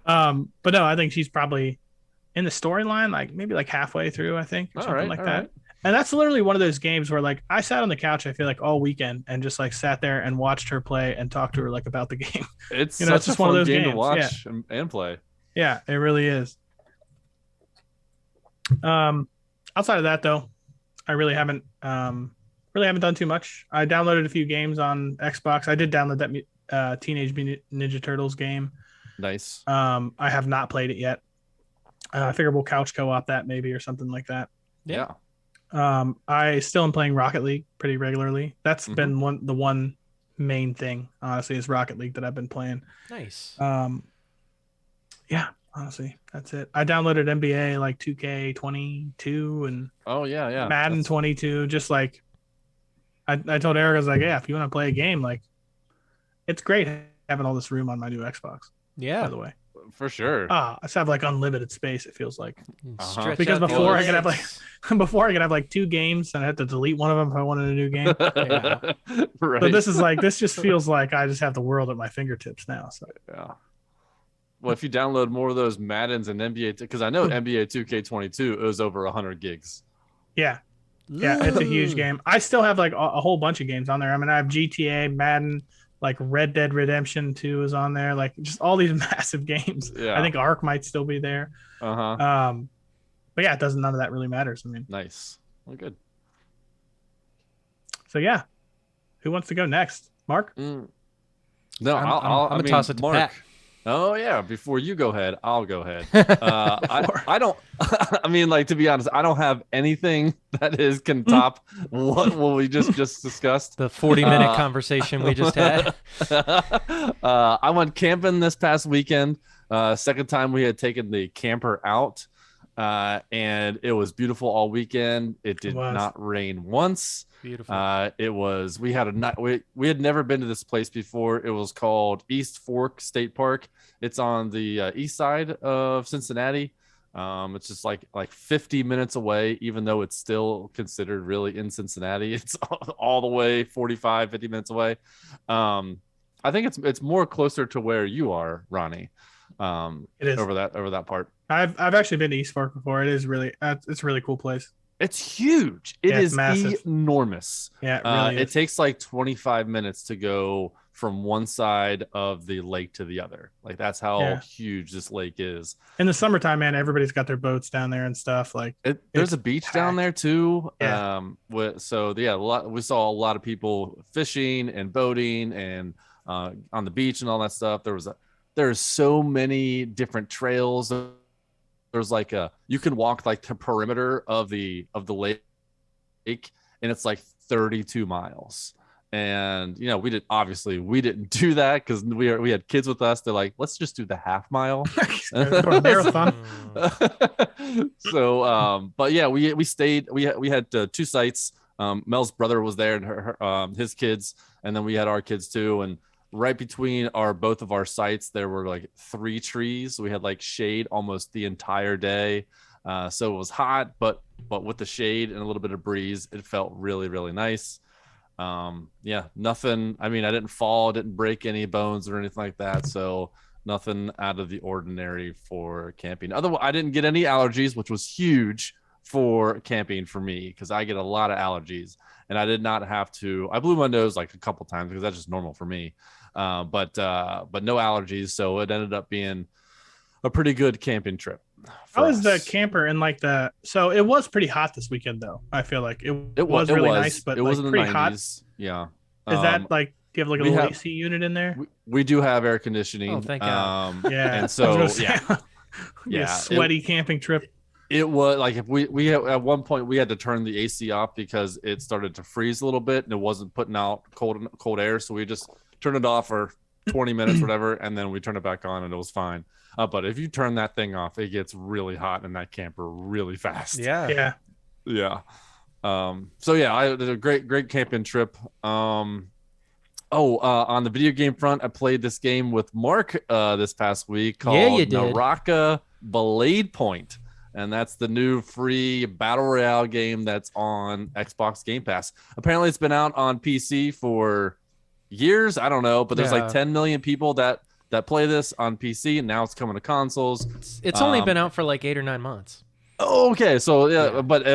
But no, I think she's probably in the storyline, like maybe like halfway through, I think, or something like that. Right. And that's literally one of those games where like I sat on the couch, I feel like all weekend and just like sat there and watched her play and talked to her like about the game. It's such it's just a fun one of those game to watch and play. Yeah, it really is. Outside of that though, I really haven't done too much. I downloaded a few games on Xbox. I did download that Teenage Mutant Ninja Turtles game. Nice. I have not played it yet. I figure we'll couch co-op that maybe or something like that. Yeah. I still am playing Rocket League pretty regularly. That's been the one main thing, honestly, is Rocket League that I've been playing. Nice. Yeah, honestly, that's it. I downloaded NBA like 2K22 and Madden 22. Just like I told Eric, I was like, yeah, if you want to play a game, like it's great having all this room on my new Xbox. Yeah. By the way. For sure. I just have like unlimited space. It feels like Stretch because out the before I could have legs. before I could have like 2 games and I had to delete one of them if I wanted a new game. Yeah. Right. So this just feels like I just have the world at my fingertips now. So Yeah. Well, if you download more of those Maddens and NBA, because I know NBA 2K22 it was over 100 gigs. yeah, it's a huge game. I still have like a whole bunch of games on there. I mean, I have GTA, Madden, like Red Dead Redemption 2 is on there, like just all these massive games. Yeah. I think Ark might still be there. But yeah, none of that really matters. I mean, Nice. Well, good. so yeah, who wants to go next? Mark? No, I'm gonna toss it to Mark. Pat. Oh yeah, before you go ahead, I'll go ahead. I don't. I mean, like to be honest, I don't have anything that can top what we just discussed. The 40-minute conversation we just had. I went camping this past weekend. Second time we had taken the camper out, and it was beautiful all weekend. It did not rain once. Beautiful. It was. We had a night. We had never been to this place before. It was called East Fork State Park. It's on the east side of Cincinnati. It's just like 50 minutes away, even though it's still considered really in Cincinnati. It's all the way 45, 50 minutes away. I think it's more closer to where you are, Ronnie. It is over that part. I've actually been to East Fork before. It is really it's a really cool place. It's huge. It is massive. Enormous. Yeah, it really is. It takes like 25 minutes to go from one side of the lake to the other. Like that's how huge this lake is. In the summertime, man, everybody's got their boats down there and stuff. Like there's a beach down there too. Yeah. We saw a lot of people fishing and boating and on the beach and all that stuff. There's so many different trails. There's like you can walk like the perimeter of the lake, and it's like 32 miles. And we didn't do that because we had kids with us. They're like, let's just do the half mile marathon. So but yeah, we stayed. We had 2 sites. Mel's brother was there and her his kids, and then we had our kids too. And right between both of our sites, there were like 3 trees. We had like shade almost the entire day. So it was hot, but with the shade and a little bit of breeze, it felt really, really nice. Nothing. I mean, I didn't fall, didn't break any bones or anything like that. So nothing out of the ordinary for camping. Otherwise, I didn't get any allergies, which was huge for camping for me because I get a lot of allergies, and I did not have to. I blew my nose like a couple times because that's just normal for me. But no allergies, so it ended up being a pretty good camping trip. How was the camper and like so it was pretty hot this weekend though. I feel like it was really nice, but it was in the pretty 90s. hot. Yeah. Is that like, do you have like a little AC unit in there? We do have air conditioning. Oh, thank God. Yeah. And so sweaty camping trip. It was like if we at one point we had to turn the AC off because it started to freeze a little bit and it wasn't putting out cold air, so we just turned it off for 20 minutes, whatever, and then we turned it back on and it was fine. But if you turn that thing off, it gets really hot in that camper really fast. Yeah. So yeah, I did a great camping trip. On the video game front, I played this game with Marc this past week called Naraka Bladepoint. And that's the new free battle royale game that's on Xbox Game Pass. Apparently it's been out on PC for years. I don't know, but there's like 10 million people that play this on PC, and now it's coming to consoles. It's only been out for like 8 or 9 months. Okay, so but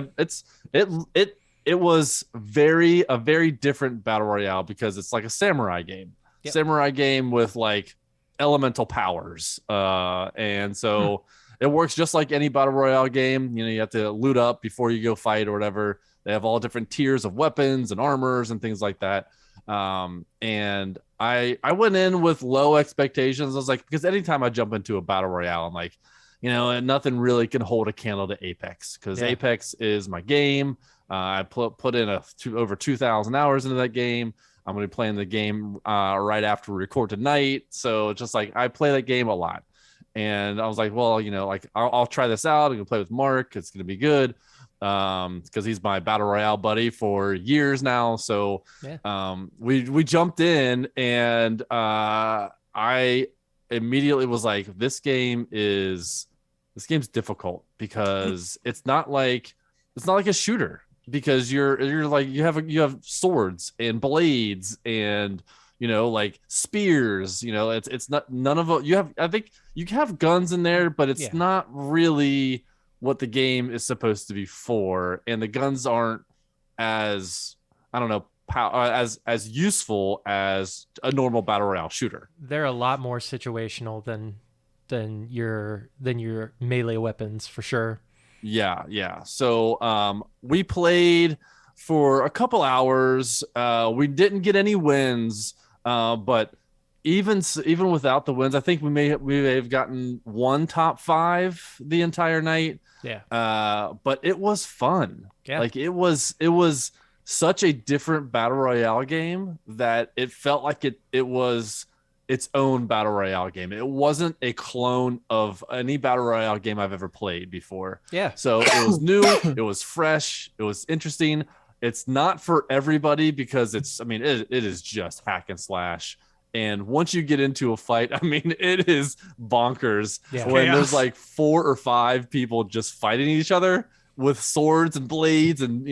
it was a very different battle royale because it's like a samurai game. Yep. Samurai game with like elemental powers. And so it works just like any battle royale game. You have to loot up before you go fight or whatever. They have all different tiers of weapons and armors and things like that. And I went in with low expectations. I was like, because anytime I jump into a battle royale, I'm like, nothing really can hold a candle to Apex because Apex is my game. I put in over 2,000 hours into that game. I'm going to be playing the game right after we record tonight. So it's just like I play that game a lot. And I was like, well, I'll try this out. I'm going to play with Marc. It's going to be good because he's my battle royale buddy for years now. So we jumped in, and I immediately was like, this game's difficult because it's not like a shooter, because you're like you have swords and blades and like spears. It's not none of it. I think you have guns in there, but it's not really what the game is supposed to be for, and the guns aren't as, I don't know, as useful as a normal battle royale shooter. They're a lot more situational than your melee weapons, for sure. Yeah. So we played for a couple hours. We didn't get any wins, but even without the wins, I think we may have gotten one top 5 the entire night. Yeah. But it was fun. Yeah. Like it was such a different battle royale game that it felt like it was its own battle royale game. It wasn't a clone of any battle royale game I've ever played before. Yeah. So it was new, it was fresh, it was interesting. It's not for everybody because it is just hack and slash. And once you get into a fight, it is bonkers. Yeah. When there's like 4 or 5 people just fighting each other with swords and blades, and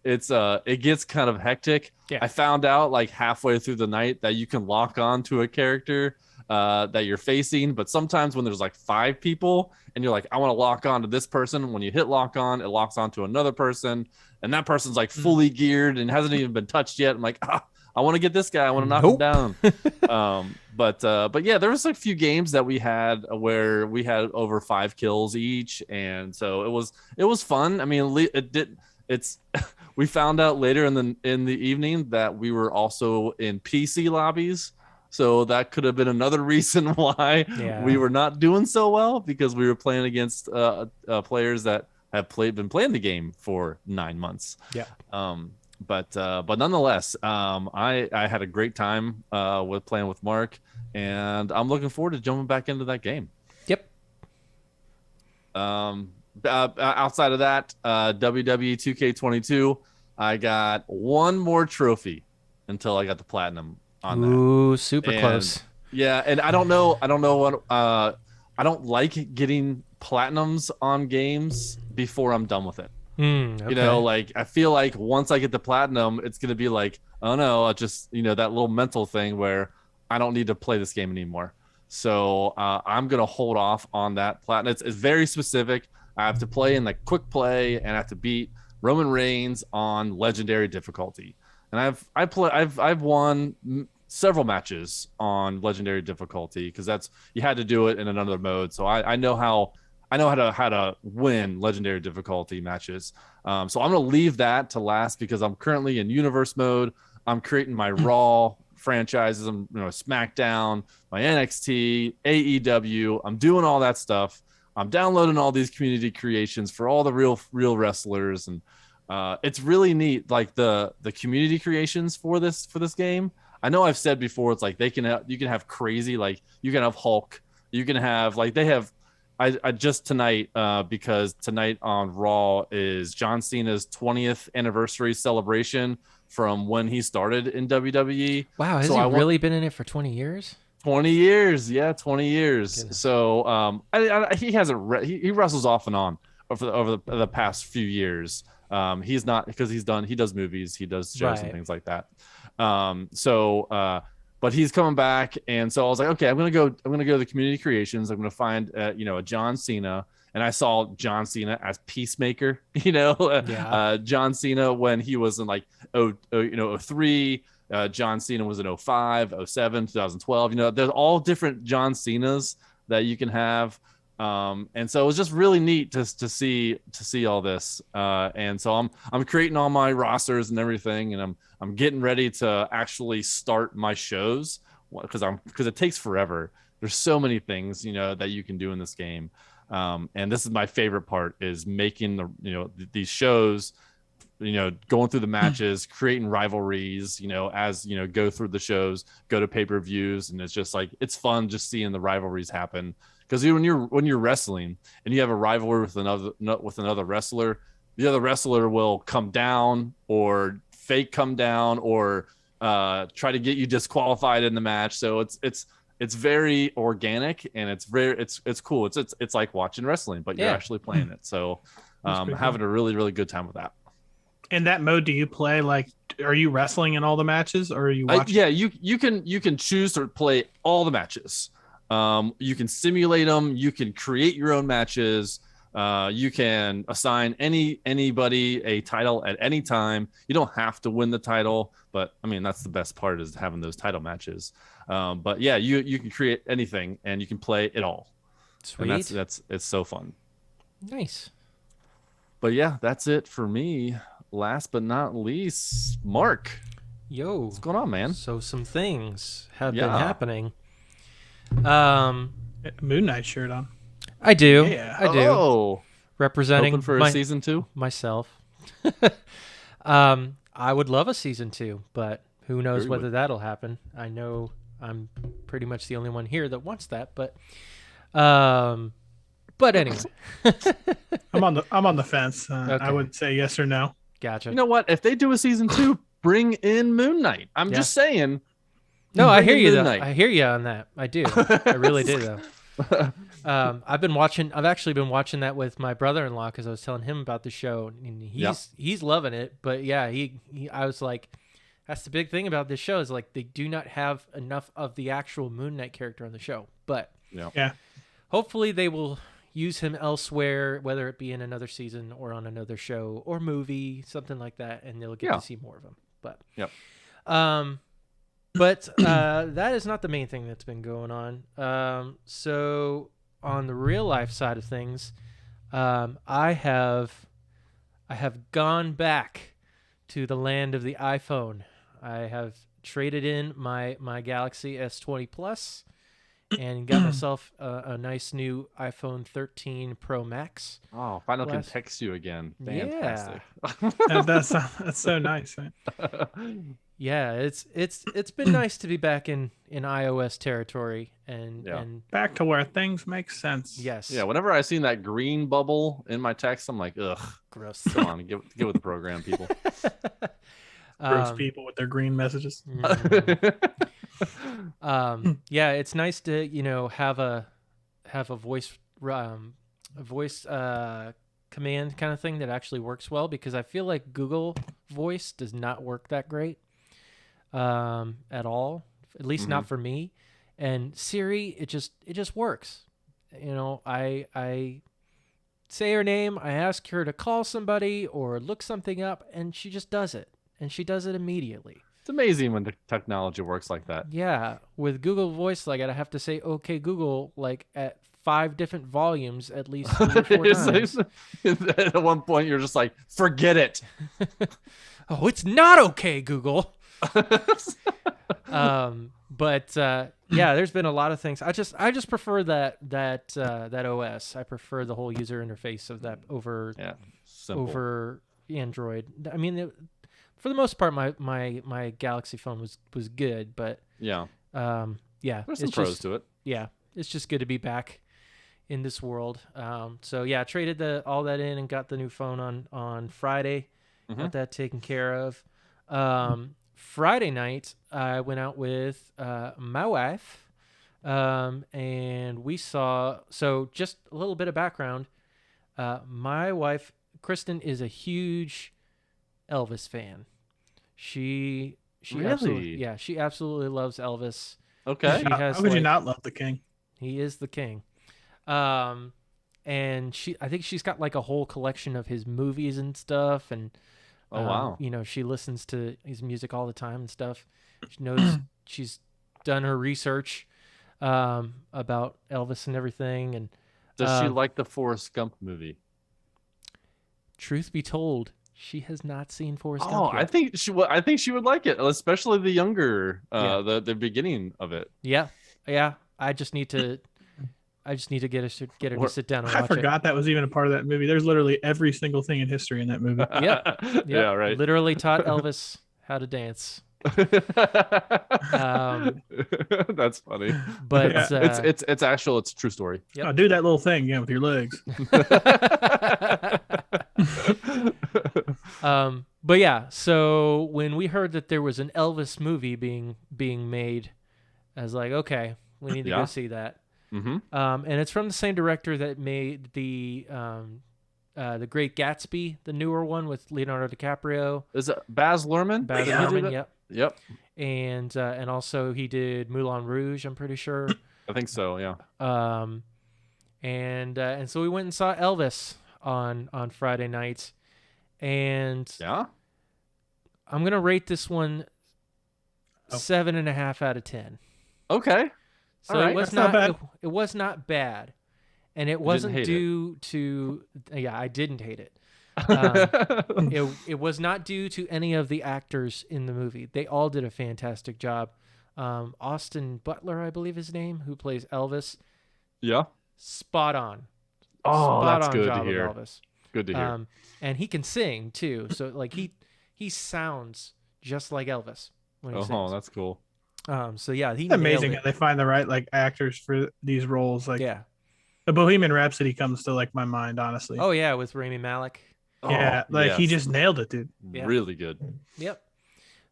it gets kind of hectic. Yeah. I found out like halfway through the night that you can lock on to a character that you're facing, but sometimes when there's like 5 people and you're like, I want to lock on to this person, when you hit lock on, it locks on to another person, and that person's like fully geared and hasn't even been touched yet. I'm like, I want to get this guy, I want to knock him down. But yeah, there was a few games that we had where we had over 5 kills each, and so it was fun. We found out later in the evening that we were also in PC lobbies, so that could have been another reason why we were not doing so well, because we were playing against players that have been playing the game for 9 months. Yeah. But nonetheless, I had a great time with playing with Marc, and I'm looking forward to jumping back into that game. Yep. Outside of that, WWE 2K22, I got one more trophy until I got the platinum on that. Ooh, super close. Yeah, and I don't know what I don't like getting platinums on games before I'm done with it. Okay. Like I feel like once I get the platinum, it's gonna be like, oh no, I just that little mental thing where I don't need to play this game anymore. So I'm gonna hold off on that platinum. It's very specific. I have to play in like quick play, and I have to beat Roman Reigns on legendary difficulty. And I've won several matches on legendary difficulty, because you had to do it in another mode. So I know how to win legendary difficulty matches. So I'm gonna leave that to last, because I'm currently in universe mode. I'm creating my Raw franchises. I'm SmackDown, my NXT, AEW. I'm doing all that stuff. I'm downloading all these community creations for all the real wrestlers, and it's really neat. Like the community creations for this game. I know I've said before, it's like you can have crazy, like you can have Hulk, you can have like they have. I just tonight, because tonight on Raw is John Cena's 20th anniversary celebration from when he started in WWE. Wow, has he really been in it for 20 years? 20 years, yeah, 20 years. Goodness. So he hasn't he wrestles off and on over the past few years. He's not, because he does movies, he does shows and things like that. But he's coming back, and so I was like, okay, I'm gonna go to the community creations. I'm gonna find a John Cena, and I saw John Cena as Peacemaker. John Cena when he was in like 03. John Cena was in 05, 07, 2012. There's all different John Cenas that you can have. And so it was just really neat to see all this. And so I'm creating all my rosters and everything, and I'm getting ready to actually start my shows, because it takes forever. There's so many things, that you can do in this game. And this is my favorite part, is making these shows, going through the matches, creating rivalries, as go through the shows, go to pay-per-views, and it's just like, it's fun just seeing the rivalries happen. Because when you're wrestling and you have a rivalry with another wrestler, the other wrestler will come down or fake come down or try to get you disqualified in the match. So it's very organic and it's cool. It's like watching wrestling, but you're actually playing it. So having a really, really good time with that. In that mode, do you play like, are you wrestling in all the matches, or are you watching? Yeah, you can choose to play all the matches. You can simulate them. You can create your own matches. You can assign anybody a title at any time. You don't have to win the title, but I mean that's the best part is having those title matches. But yeah, you can create anything and you can play it all. Sweet. And that's it's so fun. Nice. But yeah, that's it for me. Last but not least, Mark. Yo, What's going on, man? So some things have been happening. Moon Knight shirt on. I do. Yeah. I do. Oh, Representing hoping for a season 2? Myself. I would love a season 2, but who knows whether that'll happen. I know I'm pretty much the only one here that wants that, but anyway. I'm on the fence. Okay. I would say yes or no. Gotcha. You know what? If they do a season 2, bring in Moon Knight. I'm just saying. No, I hear you Moon though. Knight. I hear you on that. I do. I really do though. I've actually been watching that with my brother-in-law because I was telling him about the show, and he's loving it. But yeah, I was like, that's the big thing about this show is like they do not have enough of the actual Moon Knight character on the show. But hopefully they will use him elsewhere, whether it be in another season or on another show or movie, something like that, and they'll get to see more of him. But that is not the main thing that's been going on. So on the real life side of things, I have gone back to the land of the iPhone. I have traded in my Galaxy S20 Plus and got myself a nice new iPhone 13 Pro Max. Oh, finally can text you again. Fantastic. Yeah. That's so nice. Man. Yeah, it's been nice to be back in iOS territory and back to where things make sense. Yes. Yeah, whenever I seen that green bubble in my text, I'm like, ugh, gross. Come on, get with the program, people. Gross people with their green messages. Yeah, it's nice to have a voice command kind of thing that actually works well, because I feel like Google Voice does not work that great at all, at least not for me. And Siri, it just works. I say her name, I ask her to call somebody or look something up, and she just does it, and she does it immediately. It's amazing when the technology works like that. Yeah, with Google Voice, like I have to say "Okay, Google" like at 5 different volumes at least 3 or 4 times. At one point, you're just like, forget it. Oh, it's not okay, Google. Yeah, there's been a lot of things. I just prefer that OS. I prefer the whole user interface of that over Android. I mean, for the most part, my Galaxy phone was good, but yeah, there's some pros to it. Yeah, it's just good to be back in this world. So yeah, traded all that in and got the new phone on Friday. Got that taken care of. Friday night, I went out with my wife, and we saw. So just a little bit of background. My wife, Kristen, is a huge Elvis fan. She really? she absolutely loves Elvis. Okay. How could you not love the king? He is the king. And I think she's got like a whole collection of his movies and stuff, and oh wow, she listens to his music all the time and stuff. She knows she's done her research about Elvis and everything. And does she like the Forrest Gump movie? Truth be told, she has not seen Forrest Gump yet. I think she would like it, especially the younger, the beginning of it. Yeah. I just need to get her to sit down and watch it. I forgot that was even a part of that movie. There's literally every single thing in history in that movie. Yep. Yeah, right. Literally taught Elvis how to dance. That's funny. But it's a true story. Yep. Oh, do that little thing, with your legs. But yeah, so when we heard that there was an Elvis movie being made, I was like, okay, We need to go see that. Mm-hmm. And it's from the same director that made the Great Gatsby, the newer one with Leonardo DiCaprio. Is it Baz Luhrmann? Baz Luhrmann, Yep. And also he did Moulin Rouge, I'm pretty sure. I think so, yeah. And so we went and saw Elvis on Friday night, and yeah, I'm gonna rate this one 7.5 out of 10. Okay. So it was not bad. It was not bad, and it wasn't due to. Yeah, I didn't hate it. It was not due to any of the actors in the movie. They all did a fantastic job. Austin Butler, I believe his name, who plays Elvis. Yeah. Spot on. Oh, Spot that's on good job to hear. of Elvis. Good to hear. And he can sing too. So like he sounds just like Elvis when he sings. Oh, that's cool. So yeah, it's amazing how they find the right like actors for these roles. Like the Bohemian Rhapsody comes to like my mind, honestly. Oh yeah, with Rami Malek. Yeah, he just nailed it, dude. Yeah. Really good. Yep.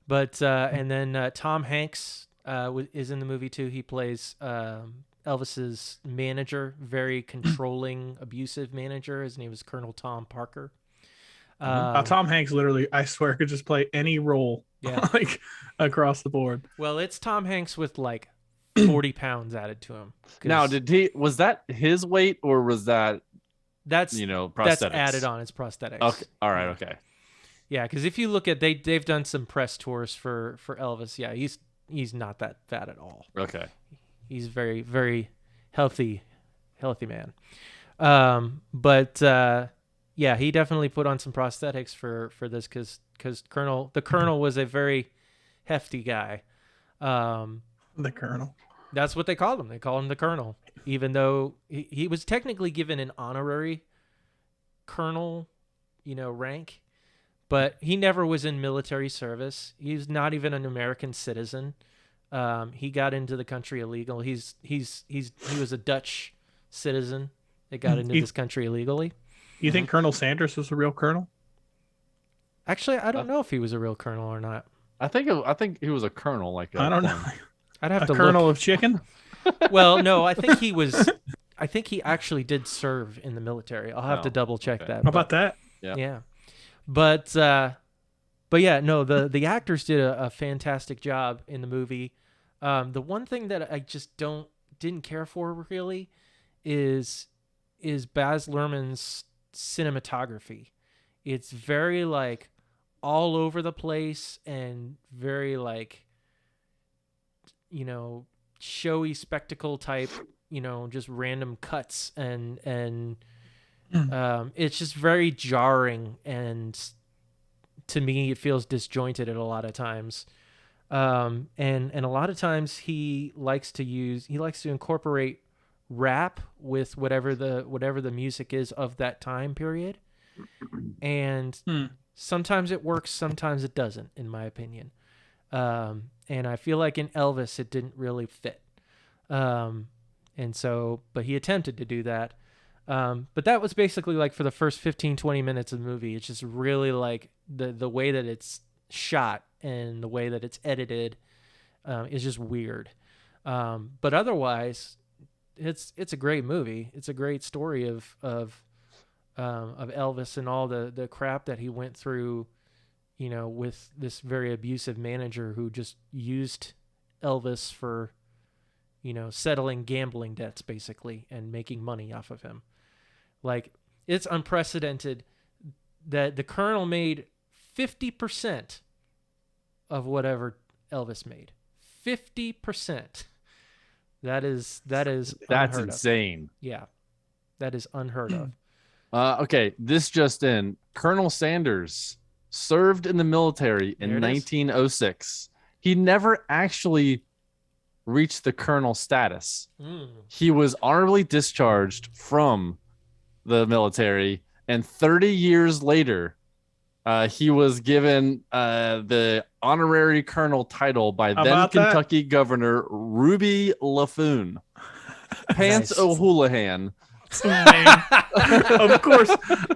But and then Tom Hanks is in the movie too. He plays Elvis's manager, very controlling, abusive manager. His name is Colonel Tom Parker. Tom Hanks literally, I swear, could just play any role, like across the board. Well, it's Tom Hanks with like 40 pounds added to him. Now, was that his weight or was that's prosthetics? That's added on. It's prosthetics. Okay. All right. Okay. Yeah, because if you look at they've done some press tours for Elvis. Yeah, he's not that fat at all. Okay. He's very, very healthy man. But yeah, he definitely put on some prosthetics for this because the Colonel was a very hefty guy. The Colonel. That's what they called him. They called him the Colonel, even though he was technically given an honorary colonel, rank, but he never was in military service. He's not even an American citizen. He got into the country illegal. He was a Dutch citizen that got into this country illegally. You think Colonel Sanders was a real colonel? Actually, I don't know if he was a real colonel or not. I think he was a colonel. Like I don't know. I'd have to colonel look. of chicken. Well, no, I think he was. I think he actually did serve in the military. I'll have to double check that. How about that? Yeah. But yeah, no, the actors did a fantastic job in the movie. The one thing that I just didn't care for really is Baz Luhrmann's cinematography. It's very like all over the place and very like showy spectacle type, just random cuts and it's just very jarring, and to me it feels disjointed at a lot of times. And a lot of times he likes to incorporate rap with whatever the music is of that time period. And sometimes it works, sometimes it doesn't, in my opinion. And I feel like in Elvis it didn't really fit. And so, but he attempted to do that. But that was basically like for the first 15-20 minutes of the movie. It's just really like the way that it's shot and the way that it's edited is just weird. But otherwise, it's a great movie. It's a great story of Elvis and all the crap that he went through, with this very abusive manager who just used Elvis for, settling gambling debts basically and making money off of him. Like, it's unprecedented that the Colonel made 50% of whatever Elvis made. 50%. That's insane. Yeah. That is unheard of. Okay, this just in. Colonel Sanders served in the military in 1906. He never actually reached the colonel status. He was honorably discharged from the military, and 30 years later, he was given the honorary colonel title by then Kentucky Governor Ruby LaFoon. Pants O'Houlihan.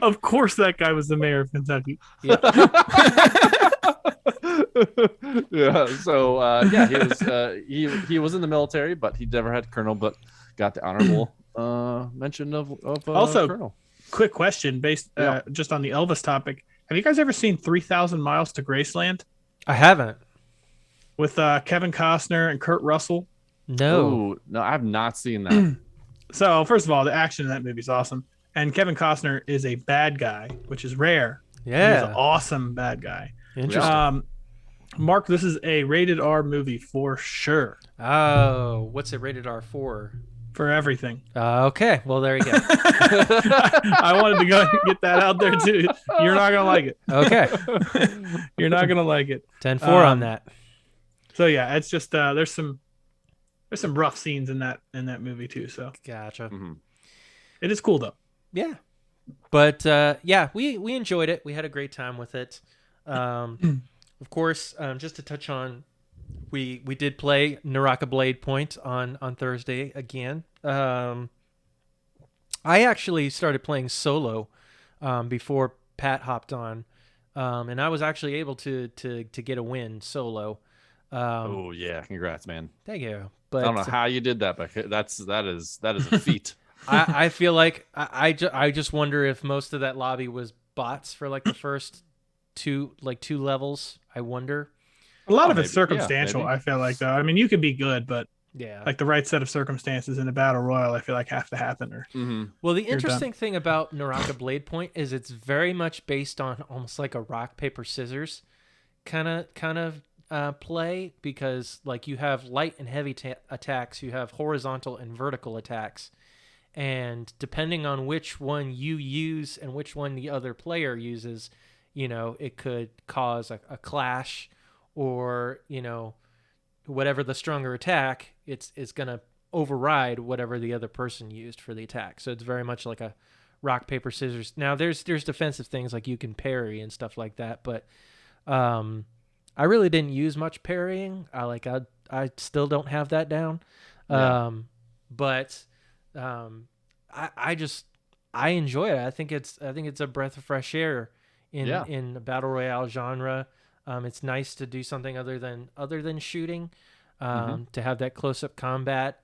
Of course that guy was the mayor of Kentucky. Yeah. Yeah. So he was in the military, but he never had colonel, but got the honorable mention of Also, colonel. quick question based just on the Elvis topic. Have you guys ever seen 3,000 Miles to Graceland I haven't. with Kevin Costner and Kurt Russell? No. Oh no, I've not seen that. So, first of all, the action in that movie is awesome. And Kevin Costner is a bad guy, which is rare. He's an Yeah. awesome bad guy. Interesting. Mark, this is a rated R movie for sure. Oh, what's it rated R for? For everything. Okay. Well, there you go. I wanted to go and get that out there too. You're not gonna like it. Okay. You're not gonna like it. 10-4 on that. So yeah, it's just there's some rough scenes in that movie too. So Gotcha. it is cool though. Yeah. But yeah, we enjoyed it. We had a great time with it. Of course, just to touch on, we did play Naraka Bladepoint on Thursday again. I actually started playing solo before Pat hopped on, and I was actually able to get a win solo. Oh yeah, congrats, man. Thank you. But I don't know how you did that, but that is a feat. I feel like I just wonder if most of that lobby was bots for like the first two levels. I wonder. A lot of maybe. it's circumstantial. Yeah, I feel like though. I mean, you could be good, but Yeah. like the right set of circumstances in a battle royal, I feel like have to happen. Or Well, the done. interesting thing about Naraka Bladepoint is it's very much based on almost like a rock paper scissors kind of play, because like you have light and heavy attacks, you have horizontal and vertical attacks, and depending on which one you use and which one the other player uses, it could cause a clash, or whatever the stronger attack, it's going to override whatever the other person used for the attack. So it's very much like a rock paper scissors. Now there's defensive things like you can parry and stuff like that, but I really didn't use much parrying. I still don't have that down. Yeah. But I enjoy it. I think it's a breath of fresh air in the battle royale genre. It's nice to do something other than shooting, to have that close up combat.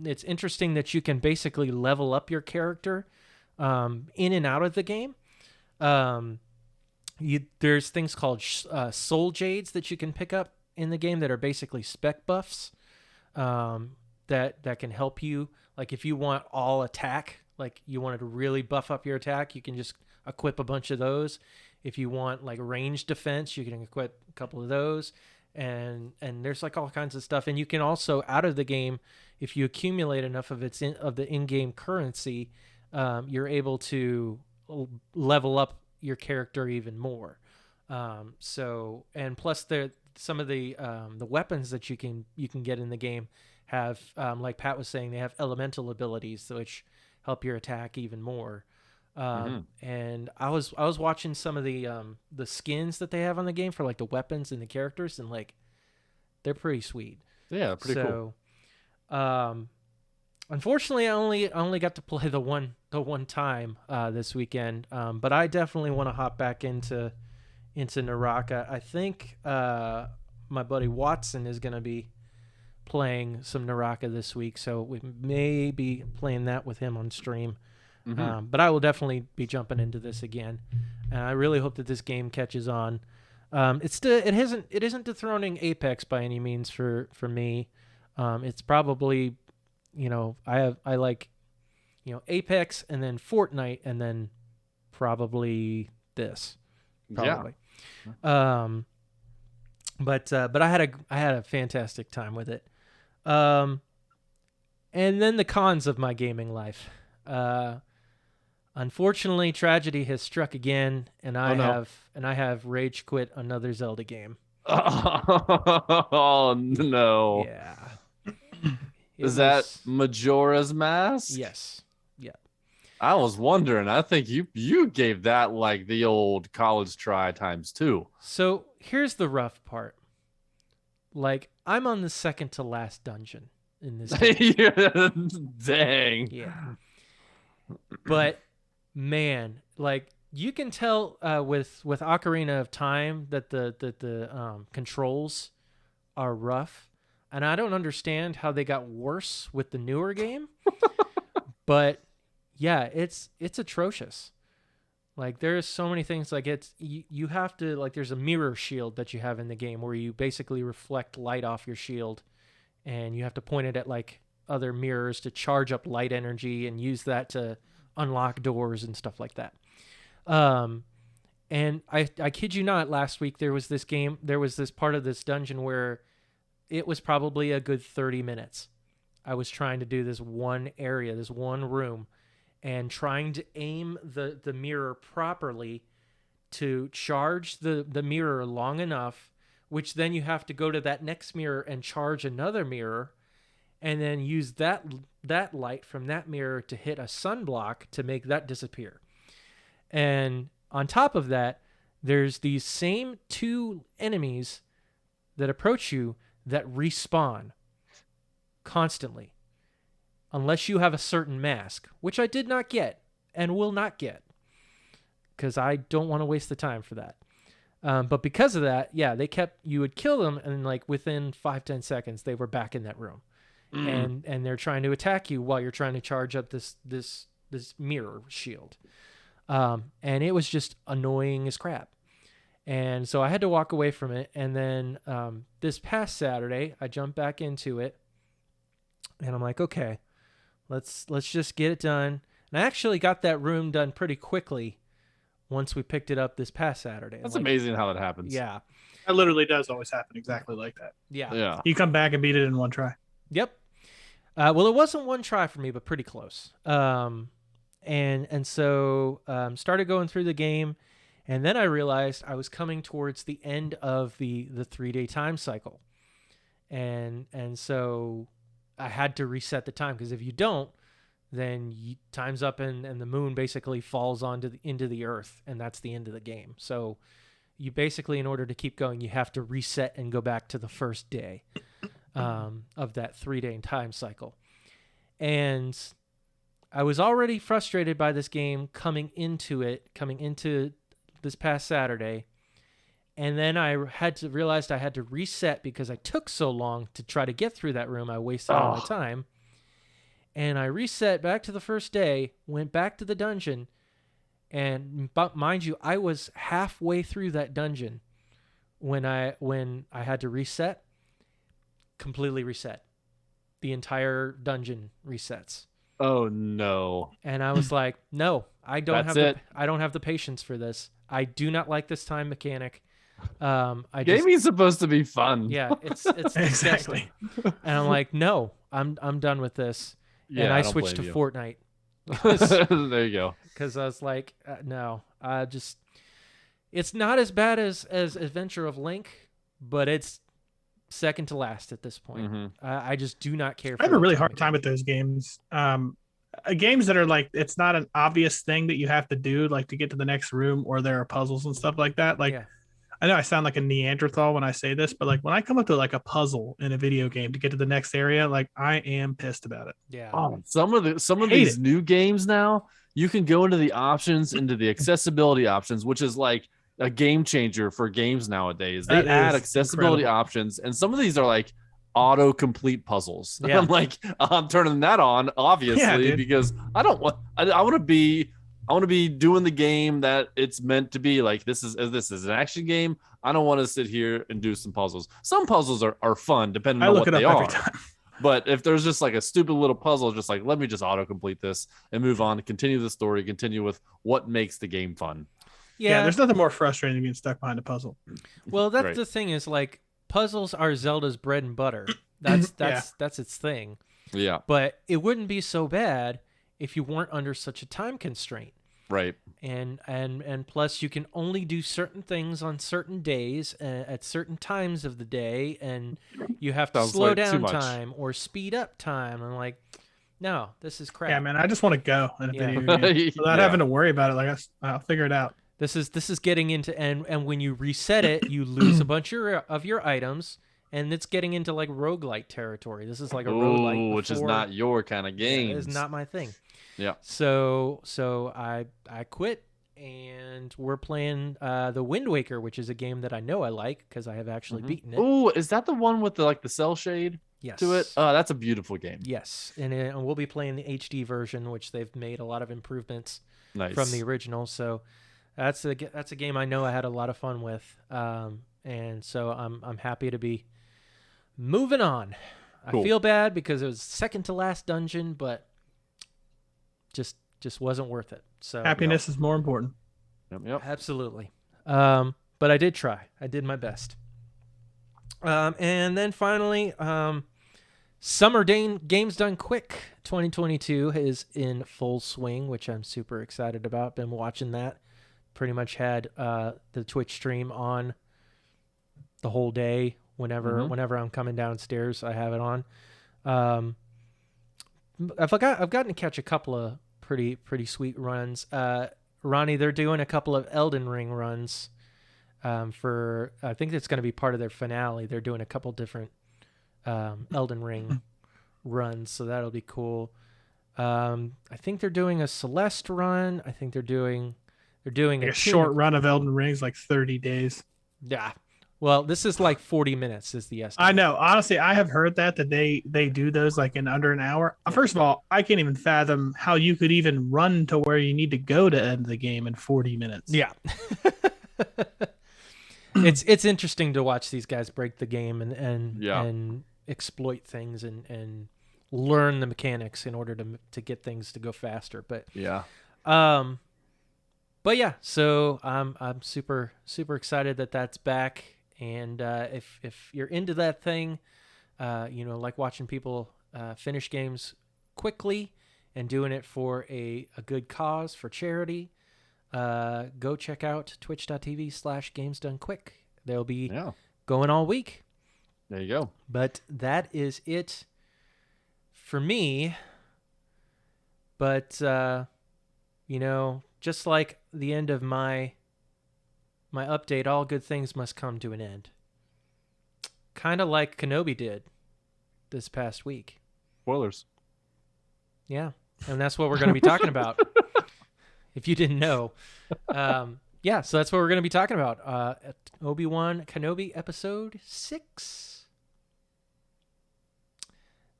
It's interesting that you can basically level up your character in and out of the game. There's things called soul jades that you can pick up in the game that are basically spec buffs, that can help you. Like if you want all attack, like you wanted to really buff up your attack, you can just equip a bunch of those. If you want like range defense, you can equip a couple of those, and there's like all kinds of stuff. And you can also, out of the game, if you accumulate enough of the in-game currency, you're able to level up your character even more. So, and plus some of the weapons that you can get in the game have, like Pat was saying, they have elemental abilities which help your attack even more. And I was watching some of the skins that they have on the game for like the weapons and the characters, and like they're pretty sweet. Yeah, pretty cool. Unfortunately, I only got to play the one time this weekend, but I definitely want to hop back into Naraka. I think my buddy Watson is going to be playing some Naraka this week, so we may be playing that with him on stream. But I will definitely be jumping into this again, and I really hope that this game catches on. It isn't dethroning Apex by any means for me. It's probably, I like, Apex and then Fortnite and then probably this. Probably. Yeah. But I had a fantastic time with it. And then the cons of my gaming life. Unfortunately, tragedy has struck again, and I have rage quit another Zelda game. Oh no! Yeah. Is that Majora's Mask? Yes. Yeah. I was wondering. I think you gave that like the old college try times 2. So here's the rough part. Like, I'm on the second to last dungeon in this game. Dang. Yeah. But man, like, You can tell with Ocarina of Time that the controls are rough, and I don't understand how they got worse with the newer game. But yeah, it's atrocious. Like there's so many things. Like you have to like there's a mirror shield that you have in the game where you basically reflect light off your shield, and you have to point it at like other mirrors to charge up light energy and use that to unlock doors and stuff like that. And I kid you not, last week there was this part of this dungeon where it was probably a good 30 minutes. I was trying to do this one area, this one room, and trying to aim the mirror properly to charge the mirror long enough, which then you have to go to that next mirror and charge another mirror, and then use that light from that mirror to hit a sunblock to make that disappear. And on top of that, there's these same two enemies that approach you that respawn constantly, unless you have a certain mask, which I did not get and will not get because I don't want to waste the time for that. But because of that, yeah, you would kill them, and like within 5-10 seconds, they were back in that room, and they're trying to attack you while you're trying to charge up this mirror shield. And it was just annoying as crap. And so I had to walk away from it. And then this past Saturday, I jumped back into it, and I'm like, okay, let's just get it done. And I actually got that room done pretty quickly once we picked it up this past Saturday. That's amazing how that happens. Yeah. It literally does always happen exactly like that. Yeah. You come back and beat it in one try. Yep. Well, it wasn't one try for me, but pretty close. And so started going through the game, and then I realized I was coming towards the end of the 3-day time cycle, and so I had to reset the time, because if you don't, then time's up, and the moon basically falls into the earth, and that's the end of the game. So you basically, in order to keep going, you have to reset and go back to the first day of that 3-day time cycle. And I was already frustrated by this game coming into this past Saturday. And then I realized I had to reset because I took so long to try to get through that room. I wasted all my time. And I reset back to the first day, went back to the dungeon, and mind you, I was halfway through that dungeon when I had to reset. Completely reset. The entire dungeon resets. Oh no. And I was like, no, I don't have the patience for this. I do not like this time mechanic. Gaming's supposed to be fun. Yeah, it's exactly. And I'm like, no, I'm done with this. Yeah, and I switched to Fortnite. There you go. Because I was like, no, it's not as bad as Adventure of Link, but it's second to last at this point. Mm-hmm. I just do not care. I have a really hard time with those games. Games that are like, it's not an obvious thing that you have to do, like to get to the next room, or there are puzzles and stuff like that. Like, yeah. I know I sound like a Neanderthal when I say this, but like when I come up to like a puzzle in a video game to get to the next area, like I am pissed about it. Yeah. Oh, some of these new games now, you can go into the options, into the accessibility options, which is like a game changer for games nowadays. They add accessibility options, and some of these are like auto-complete puzzles. Yeah. I'm like, I'm turning that on, obviously, because I want to be doing the game that it's meant to be. Like, this is an action game. I don't want to sit here and do some puzzles. Some puzzles are fun depending on what they are. But if there's just like a stupid little puzzle, just like, let me just auto-complete this and move on, continue the story, continue with what makes the game fun. Yeah, there's nothing more frustrating than being stuck behind a puzzle. Well, that's right. The thing is, like, puzzles are Zelda's bread and butter. That's its thing. Yeah. But it wouldn't be so bad if you weren't under such a time constraint. Right. And plus, you can only do certain things on certain days at certain times of the day, and you have to slow down time or speed up time. I'm like, no, this is crap. Yeah, man, I just want to go in a video game without having to worry about it. Like, I'll figure it out. This is getting into, and when you reset it, you lose a bunch of your items, and it's getting into like roguelite territory. This is like a roguelite, which is not your kind of game. It is not my thing. Yeah. So I quit, and we're playing the Wind Waker, which is a game that I know I like because I have actually beaten it. Oh, is that the one with the cell shade to it? Oh, that's a beautiful game. Yes, and we'll be playing the HD version, which they've made a lot of improvements from the original. So that's a game I know I had a lot of fun with, and so I'm happy to be moving on. Cool. I feel bad because it was second to last dungeon, but just wasn't worth it. So happiness is more important. Yep. Absolutely. But I did try. I did my best. And then finally, Summer Games Done Quick 2022 is in full swing, which I'm super excited about. Been watching that. Pretty much had the Twitch stream on the whole day. Whenever I'm coming downstairs, I have it on. I've gotten to catch a couple of pretty sweet runs. Ronnie, they're doing a couple of Elden Ring runs for, I think it's going to be part of their finale. They're doing a couple different Elden Ring runs, so that'll be cool. I think they're doing a Celeste run. I think they're doing a short run of Elden Rings, like 30 days. Yeah. Well, this is like 40 minutes is the estimate. I know. Honestly, I have heard that they do those like in under an hour. First of all, I can't even fathom how you could even run to where you need to go to end the game in 40 minutes. Yeah. It's interesting to watch these guys break the game and exploit things and learn the mechanics in order to get things to go faster. But so I'm super excited that that's back. And if you're into that thing, like watching people finish games quickly and doing it for a good cause, for charity, go check out twitch.tv/gamesdonequick. They'll be going all week. There you go. But that is it for me. But, just like the end of my update, all good things must come to an end. Kind of like Kenobi did this past week. Spoilers. Yeah, and that's what we're going to be talking about. If you didn't know. So that's what we're going to be talking about. Obi-Wan Kenobi episode 6.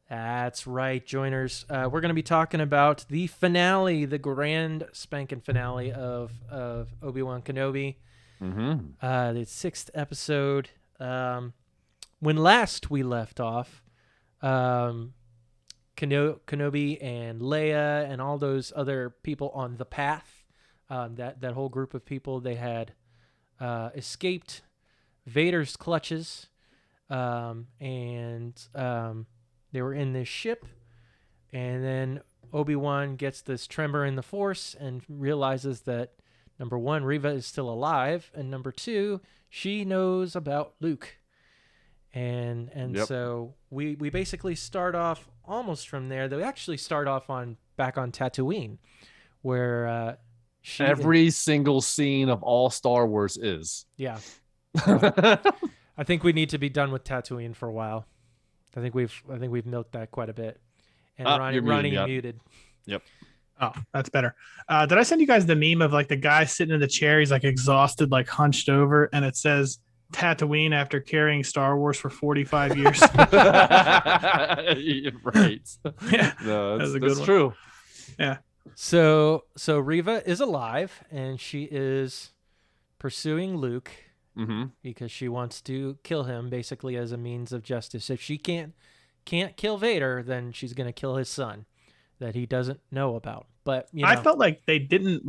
That's right, joiners. We're going to be talking about the finale, the grand spanking finale of Obi-Wan Kenobi. Mm-hmm. The 6th episode. When last we left off, Kenobi and Leia and all those other people on the path, that whole group of people, they had escaped Vader's clutches, and they were in this ship, and then Obi-Wan gets this tremor in the Force and realizes that number one, Reva is still alive, and number two, she knows about Luke. And so we basically start off almost from there. They actually start off back on Tatooine, where every single scene of all Star Wars is. Yeah. I think we need to be done with Tatooine for a while. I think we've milked that quite a bit. And Ronnie, you're muted. Yep. Oh, that's better. Did I send you guys the meme of like the guy sitting in the chair? He's like exhausted, like hunched over, and it says Tatooine after carrying Star Wars for 45 years. Right. Yeah. No, that's true. Yeah. So Reva is alive, and she is pursuing Luke because she wants to kill him, basically as a means of justice. If she can't kill Vader, then she's gonna kill his son that he doesn't know about. But I felt like they didn't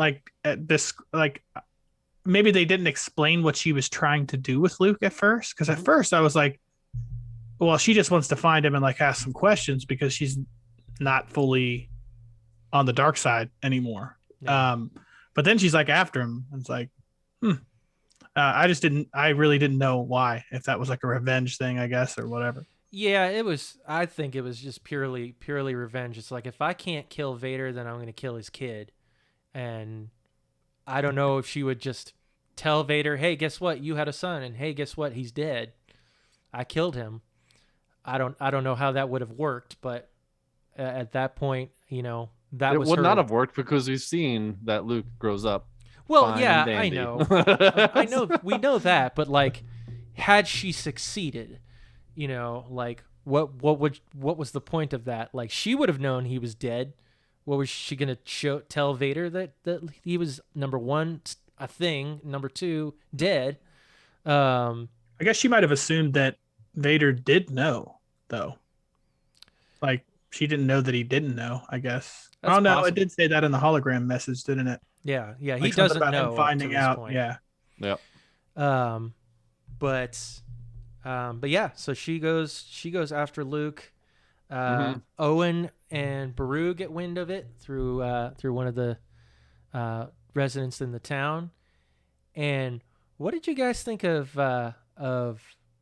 maybe they didn't explain what she was trying to do with Luke at first. Because at first I was like, well, she just wants to find him and like ask some questions because she's not fully on the dark side anymore. Yeah. But then she's like after him. And it's like, I really didn't know why, if that was like a revenge thing, I guess, or whatever. Yeah, I think it was just purely revenge. It's like, if I can't kill Vader, then I'm going to kill his kid. And I don't know if she would just tell Vader, hey, guess what? You had a son, and hey, guess what? He's dead. I killed him. I don't know how that would have worked, but at that point, that it was would her. not have worked because we've seen that Luke grows up. Well, fine yeah, and I dandy. know. I know. We know that, but like, had she succeeded, like what was the point of that? Like, she would have known he was dead. What was she gonna tell Vader that he was number one a thing, number two dead? I guess she might have assumed that Vader did know, though. Like, she didn't know that he didn't know, I guess. That's Oh, no, possible. it did say that in the hologram message, didn't it? Yeah, Like he something doesn't about know him finding up to this out. point. Yeah. Yep. But yeah, so she goes after Luke. Owen and Beru get wind of it through one of the residents in the town. And what did you guys think of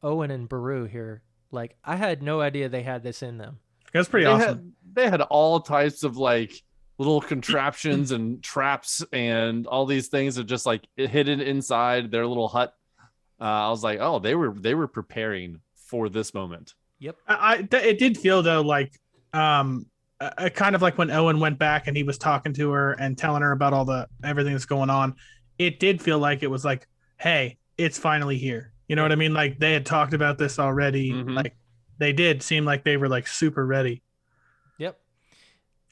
Owen and Beru here? Like, I had no idea they had this in them. That's pretty awesome. They had all types of like little contraptions and traps and all these things that just like hidden inside their little hut. I was like, oh, they were preparing for this moment. Yep. It did feel though like kind of like when Owen went back and he was talking to her and telling her about all everything that's going on. It did feel like it was like, hey, it's finally here. You know what I mean? Like they had talked about this already. Like they did seem like they were like super ready. Yep.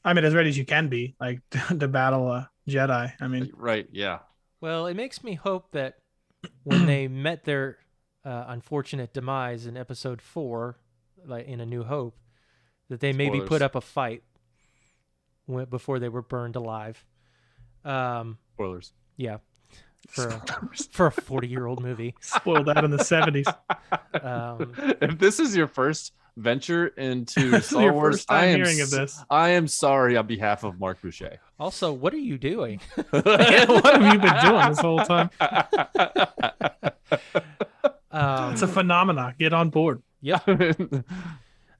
I mean, as ready as you can be, like to battle a Jedi. I mean, right? Yeah. Well, it makes me hope that when they met their unfortunate demise in Episode 4, like in A New Hope, that they maybe put up a fight before they were burned alive. Spoilers. Yeah. For a 40-year-old movie. Spoiled that in the 70s. If this is your first venture into Star Wars, first time hearing of this. I am sorry on behalf of Marc Boucher. Also, what are you doing? What have you been doing this whole time? It's a phenomenon. Get on board. Yep.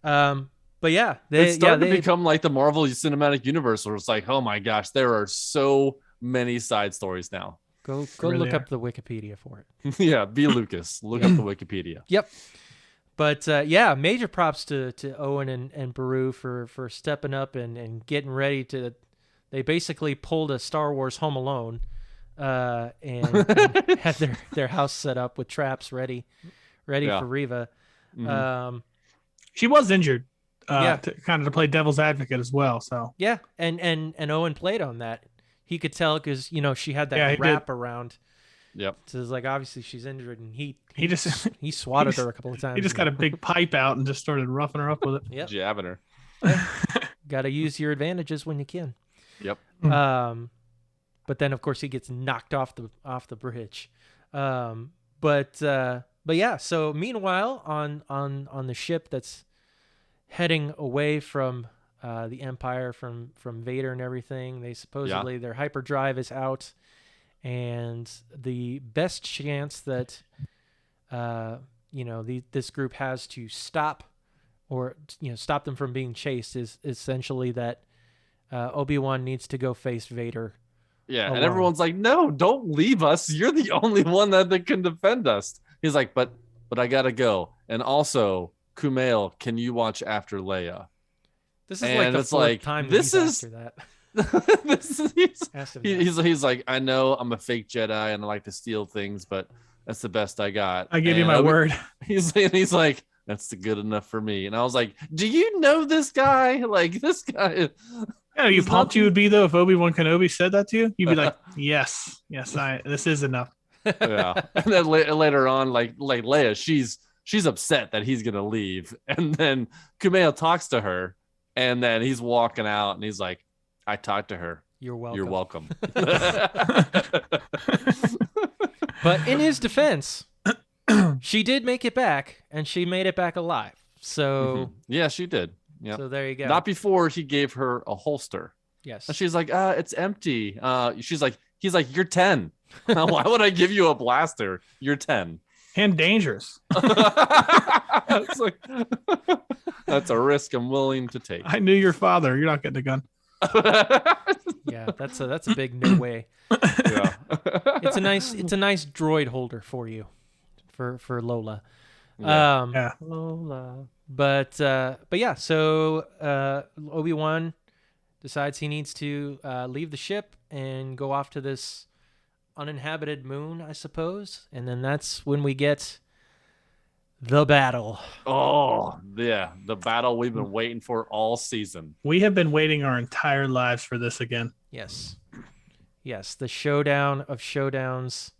But yeah, it's starting to become like the Marvel Cinematic Universe, where it's like, oh my gosh, there are so many side stories now. Go look up the Wikipedia for it. Yeah, be Lucas. Look up the Wikipedia. Yep. But yeah, major props to Owen and Beru for stepping up and getting ready to. They basically pulled a Star Wars Home Alone, and had their house set up with traps ready for Reva. She was injured. To play devil's advocate as well. So yeah, and Owen played on that. He could tell because she had that wrap around. Yep. So it's like obviously she's injured, and he swatted her a couple of times. He just got a big pipe out and just started roughing her up with it. Yep. Jabbing her. Got to use your advantages when you can. Yep. But then of course he gets knocked off the bridge. But yeah. So meanwhile, on the ship that's heading away from the Empire, from Vader and everything, they supposedly their hyperdrive is out, and the best chance that this group has to stop them from being chased is essentially that Obi-Wan needs to go face Vader. Yeah, alone. And everyone's like, no, don't leave us. You're the only one that can defend us. He's like, but I gotta go. And also, Kumail, can you watch after Leia? This is like the fourth time he's after that. He's like, I know I'm a fake Jedi and I like to steal things, but that's the best I got. I give you my word. He's like, that's good enough for me. And I was like, do you know this guy? Like, this guy. Yeah, you pumped you would be though if Obi-Wan Kenobi said that to you. You'd be like, yes, this is enough. Yeah. And then later on, like Leia, she's upset that he's gonna leave, and then Kumail talks to her. And then he's walking out, and he's like, I talked to her. You're welcome. You're welcome. But in his defense, she did make it back, and she made it back alive. So yeah, she did. Yeah. So there you go. Not before he gave her a holster. Yes. And she's like, it's empty. He's like, you're 10. Why would I give you a blaster? You're 10. And dangerous. It's like, that's a risk I'm willing to take. I knew your father. You're not getting a gun. Yeah, that's a big no way. Yeah. It's a nice droid holder for you, for Lola. Yeah. Lola. But yeah, so Obi-Wan decides he needs to leave the ship and go off to this uninhabited moon, I suppose. And then that's when we get the battle. Oh, yeah. The battle we've been waiting for all season. We have been waiting our entire lives for this again. Yes. Yes, the showdown of showdowns.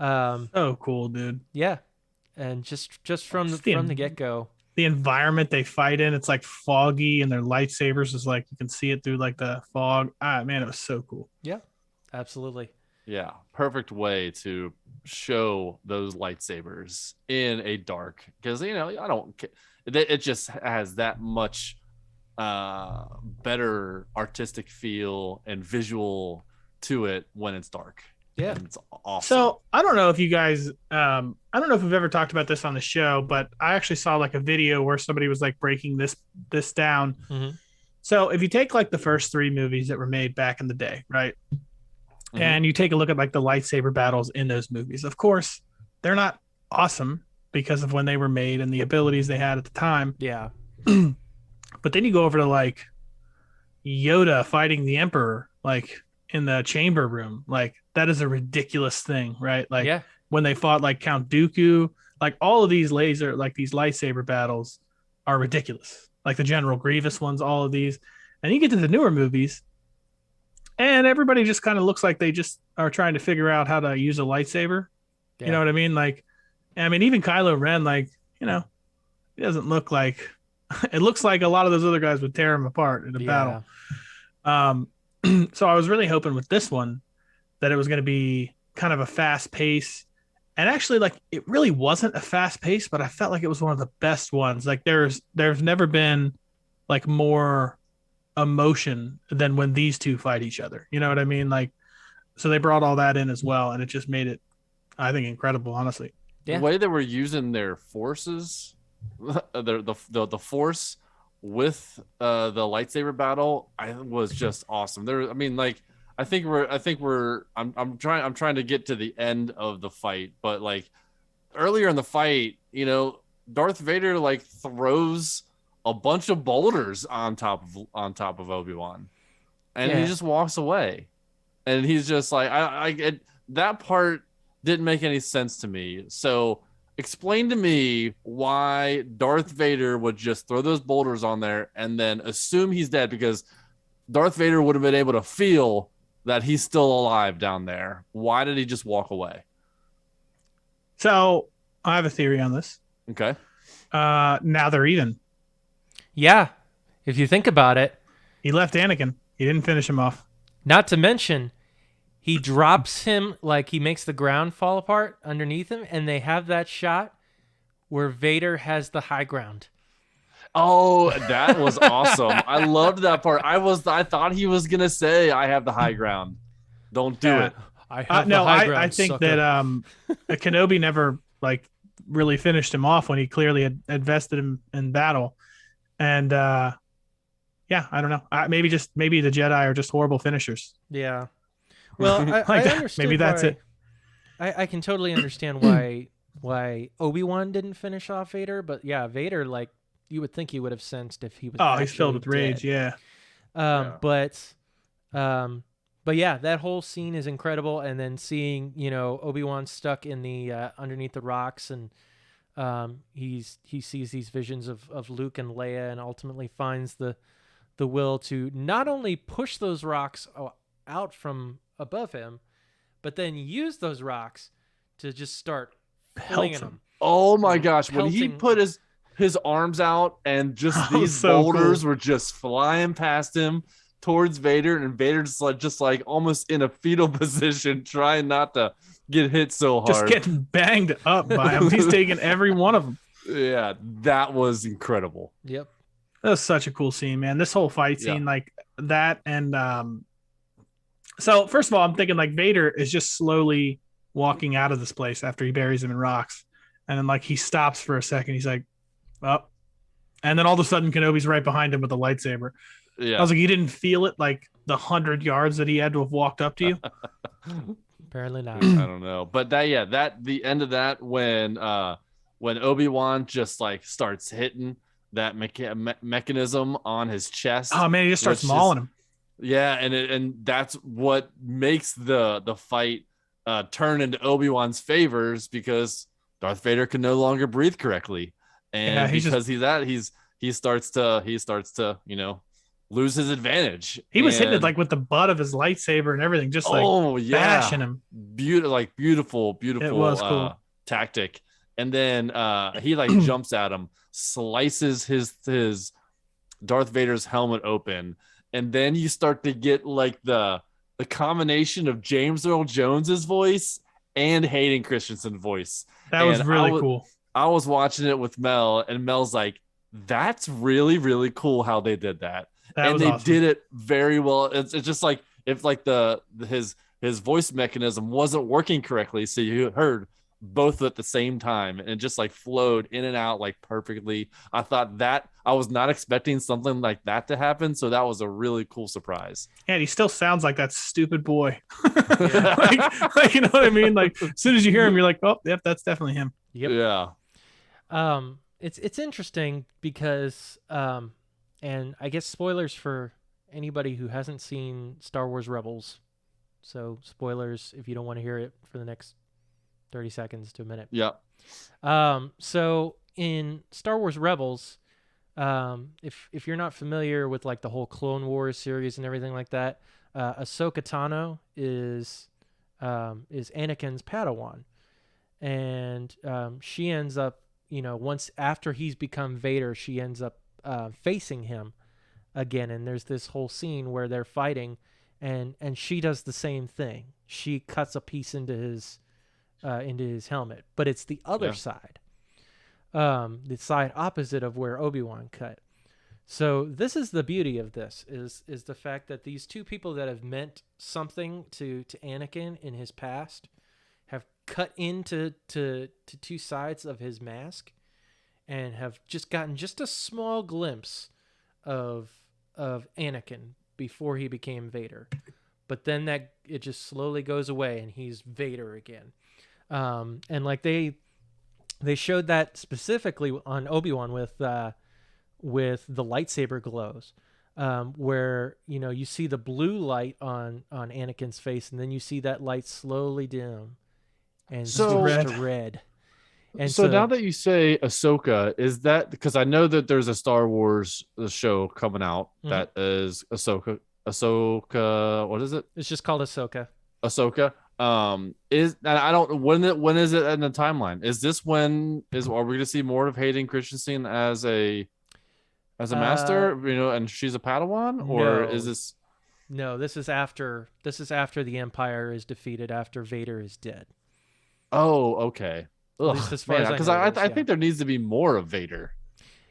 So cool, dude. Yeah. And just from the get-go. The environment they fight in, it's like foggy, and their lightsabers is like you can see it through like the fog. Man, it was so cool. Yeah, absolutely. Yeah, perfect way to show those lightsabers in a dark, because I don't. It just has that much better artistic feel and visual to it when it's dark. Yeah, and it's awesome. So I don't know if you guys, I don't know if we've ever talked about this on the show, but I actually saw like a video where somebody was like breaking this down. Mm-hmm. So if you take like the first 3 movies that were made back in the day, right? Mm-hmm. And you take a look at like the lightsaber battles in those movies. Of course, they're not awesome because of when they were made and the abilities they had at the time. Yeah. But then you go over to like Yoda fighting the Emperor, like in the chamber room. Like that is a ridiculous thing, right? Like when they fought like Count Dooku, like all of these these lightsaber battles are ridiculous. Like the General Grievous ones, all of these. And you get to the newer movies and everybody just kind of looks like they just are trying to figure out how to use a lightsaber. Yeah. You know what I mean? Like, I mean, even Kylo Ren, like, he doesn't look like, it looks like a lot of those other guys would tear him apart in a battle. So I was really hoping with this one that it was going to be kind of a fast pace. And actually, like, it really wasn't a fast pace, but I felt like it was one of the best ones. Like there's never been like more emotion than when these two fight each other. You know what I mean? Like, so they brought all that in as well, and it just made it, I think, incredible, honestly. Yeah. The way they were using their forces, the force with the lightsaber battle, was just awesome. I'm trying to get to the end of the fight, but like earlier in the fight, Darth Vader like throws a bunch of boulders on top of Obi-Wan, and he just walks away, and he's just like, that part didn't make any sense to me. So explain to me why Darth Vader would just throw those boulders on there and then assume he's dead, because Darth Vader would have been able to feel that he's still alive down there. Why did he just walk away? So I have a theory on this. Okay. Now they're even. Yeah. If you think about it. He left Anakin. He didn't finish him off. Not to mention, he drops him, like he makes the ground fall apart underneath him, and they have that shot where Vader has the high ground. Oh, that was awesome. I loved that part. I thought he was going to say, I have the high ground. Don't do it. I have the high ground, I think sucker. that Kenobi never like really finished him off when he clearly had invested him in battle. And I don't know. Maybe the Jedi are just horrible finishers. Yeah. Well, I understood. Maybe that's it. I can totally understand why Obi-Wan didn't finish off Vader, but yeah, Vader, like, you would think he would have sensed if he was. Oh, he's filled with dead. rage. Yeah. But yeah, that whole scene is incredible. And then seeing, Obi-Wan stuck in the underneath the rocks, and he sees these visions of Luke and Leia, and ultimately finds the will to not only push those rocks out from above him, but then use those rocks to just start flinging them. Oh my gosh! When he put his arms out, and just these boulders were just flying past him towards Vader, and Vader just like almost in a fetal position, trying not to get hit so hard. Just getting banged up by him. He's taking every one of them. Yeah, that was incredible. Yep. That was such a cool scene, man. This whole fight scene, like that, and so first of all, I'm thinking like Vader is just slowly walking out of this place after he buries him in rocks, and then like he stops for a second. He's like, "Oh," and then all of a sudden Kenobi's right behind him with a lightsaber. Yeah, I was like, you didn't feel it like the 100 yards that he had to have walked up to you? Apparently not. I don't know, but the end of that when Obi-Wan just like starts hitting that mechanism on his chest. Oh man, he just starts mauling him. Yeah, and that's what makes the fight turn into Obi-Wan's favors because Darth Vader can no longer breathe correctly, and because he starts to lose his advantage. He was hitting it like with the butt of his lightsaber and everything, just bashing him. Beautiful. It was cool tactic. And then he like jumps at him, slices his Darth Vader's helmet open, and then you start to get like the combination of James Earl Jones's voice and Hayden Christensen's voice. That was really cool. I was watching it with Mel, and Mel's like, "That's really, really cool how they did that." And they did it very well. It's just like if like his voice mechanism wasn't working correctly, so you heard both at the same time, and it just like flowed in and out like perfectly. I thought that I was not expecting something like that to happen, so that was a really cool surprise. And he still sounds like that stupid boy. like, you know what I mean? Like as soon as you hear him, you're like, oh, yep, that's definitely him. Yep. Yeah. It's interesting because and I guess spoilers for anybody who hasn't seen Star Wars Rebels. So spoilers if you don't want to hear it for the next 30 seconds to a minute. Yeah. So in Star Wars Rebels, if you're not familiar with like the whole Clone Wars series and everything like that, Ahsoka Tano is Anakin's Padawan, and she ends up, once after he's become Vader, she ends up facing him again, and there's this whole scene where they're fighting, and she does the same thing. She cuts a piece into his helmet, but it's the other side, the side opposite of where Obi-Wan cut. So this is the beauty of this is the fact that these two people that have meant something to Anakin in his past have cut into two sides of his mask and have just gotten just a small glimpse of Anakin before he became Vader. But then it just slowly goes away and he's Vader again. And like they showed that specifically on Obi-Wan with the lightsaber glows, where you see the blue light on Anakin's face, and then you see that light slowly dim and switch to red. And so now that you say Ahsoka, is that because I know that there's a Star Wars show coming out that is Ahsoka? What is it? It's just called Ahsoka. Ahsoka. Is and I don't when is it in the timeline? Is this are we going to see more of Hayden Christensen as a master, and she's a Padawan, or is this? No, this is after the Empire is defeated, after Vader is dead. Oh, okay. Because I think there needs to be more of Vader.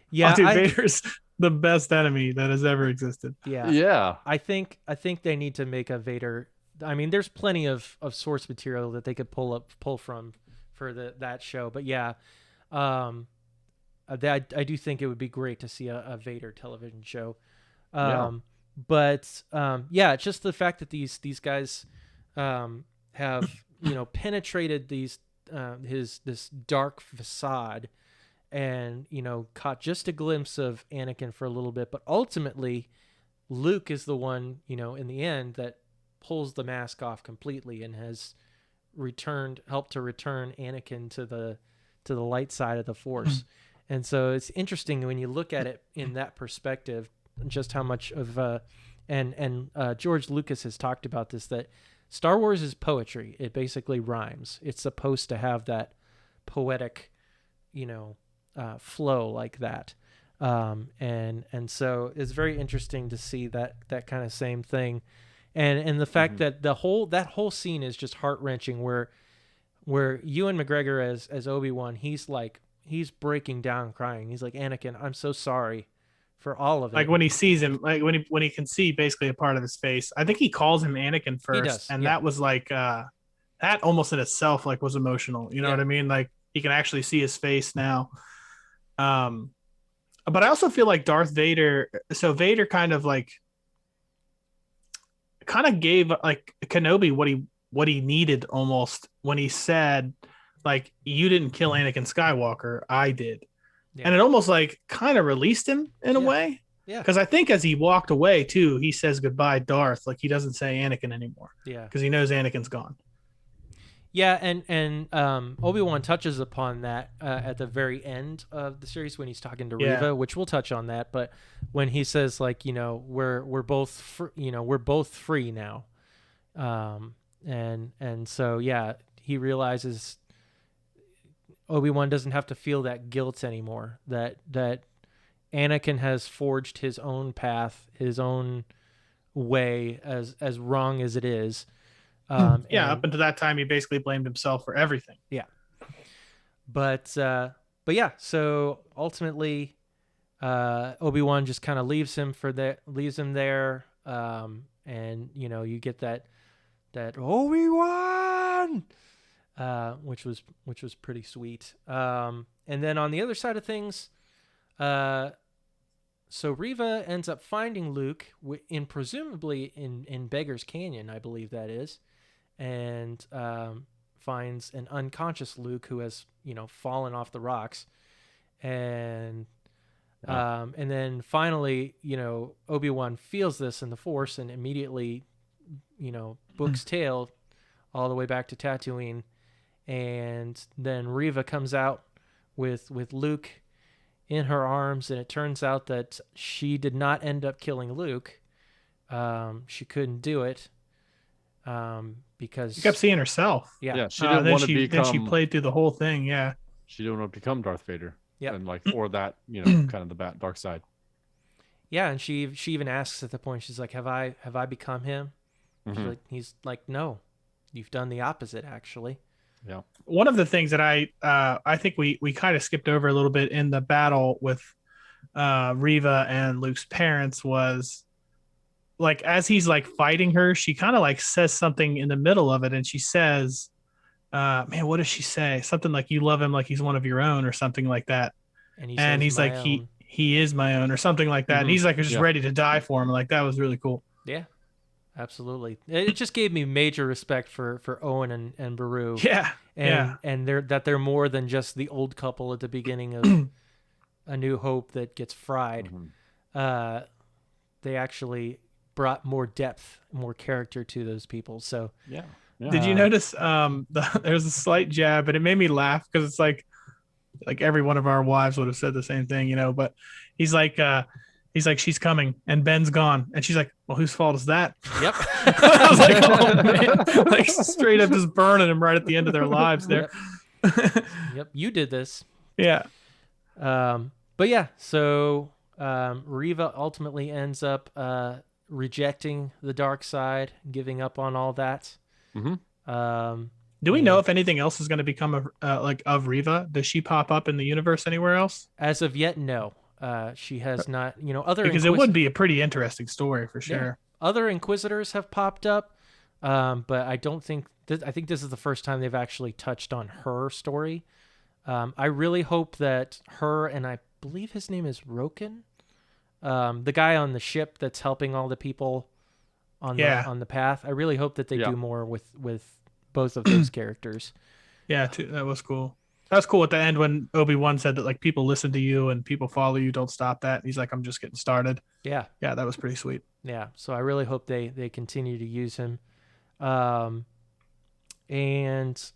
Yeah, Vader's the best enemy that has ever existed. Yeah. I think they need to make a Vader. I mean, there's plenty of source material that they could pull from for that show, but yeah, I do think it would be great to see a Vader television show. But it's just the fact that these guys have penetrated this dark facade and caught just a glimpse of Anakin for a little bit, but ultimately Luke is the one in the end that pulls the mask off completely and has helped to return Anakin to the light side of the Force. And so it's interesting when you look at it in that perspective, just how much of and George Lucas has talked about this, that Star Wars is poetry. It basically rhymes. It's supposed to have that poetic, flow like that. And so it's very interesting to see that kind of same thing. And the fact that that whole scene is just heart-wrenching, where Ewan McGregor as Obi-Wan, he's breaking down crying. He's like, Anakin, I'm so sorry for all of it. Like when he sees him, like when he can see basically a part of his face. I think he calls him Anakin first, that was like that almost in itself like was emotional. You know what I mean? Like he can actually see his face now. But I also feel like Darth Vader. So Vader kind of gave like Kenobi what he needed almost when he said, like, you didn't kill Anakin Skywalker, I did. Yeah. And it almost like kind of released him in a way. Yeah. Because I think as he walked away too, he says goodbye, Darth. Like he doesn't say Anakin anymore. Yeah. Because he knows Anakin's gone. Yeah, and Obi-Wan touches upon that at the very end of the series when he's talking to Reva, which we'll touch on that. But when he says like, we're both we're both free now, and so yeah, he realizes Obi-Wan doesn't have to feel that guilt anymore. That Anakin has forged his own path, his own way, as wrong as it is. Up until that time, he basically blamed himself for everything. Yeah. But yeah, so ultimately, Obi-Wan just kind of leaves him there. And you get that Obi-Wan, which was pretty sweet. And then on the other side of things, so Reva ends up finding Luke presumably in Beggar's Canyon, I believe that is. And finds an unconscious Luke who has, fallen off the rocks. And then finally, Obi-Wan feels this in the Force and immediately, books tail all the way back to Tatooine. And then Reva comes out with Luke in her arms, and it turns out that she did not end up killing Luke. She couldn't do it. Because she kept seeing herself. Yeah, she didn't want to become. Then she played through the whole thing. Yeah, she didn't want to become Darth Vader. Yeah, and or that, kind of the dark side. Yeah, and she even asks at the point, she's like, "Have I become him?" Mm-hmm. He's like, "No, you've done the opposite, actually." Yeah. One of the things that I think we kind of skipped over a little bit in the battle with Reva and Luke's parents was, like, as he's like fighting her, she kind of like says something in the middle of it, and she says, man, what does she say? Something like, "You love him like he's one of your own," or something like that. And he's like, he is my own, or something like that. Mm-hmm. And he's like, just ready to die for him. Like, that was really cool. Yeah, absolutely. It just gave me major respect for Owen and Beru. Yeah. And they're more than just the old couple at the beginning of A New Hope that gets fried. Mm-hmm. They actually brought more depth, more character to those people. So yeah. Did you notice there's a slight jab, and it made me laugh because it's like every one of our wives would have said the same thing, but he's like, "She's coming," and Ben's gone, and she's like, "Well, whose fault is that?" Yep. I was like, "Oh man!" Like, straight up just burning them right at the end of their lives there. Yep. You did this. Yeah. But yeah, so Reva ultimately ends up rejecting the dark side, giving up on all that. Mm-hmm. Do we know if anything else is going to become of Reva? Does she pop up in the universe anywhere else? As of yet, no. She has not. Because it would be a pretty interesting story for sure. Yeah. Other Inquisitors have popped up, but I don't think. I think this is the first time they've actually touched on her story. I really hope that her, and I believe his name is Roken, the guy on the ship that's helping all the people on the path. I really hope that they do more with both of those characters. Yeah, that was cool. That was cool at the end when Obi-Wan said that, like, people listen to you and people follow you. Don't stop that. And he's like, "I'm just getting started." Yeah. Yeah, that was pretty sweet. Yeah. So I really hope they continue to use him. And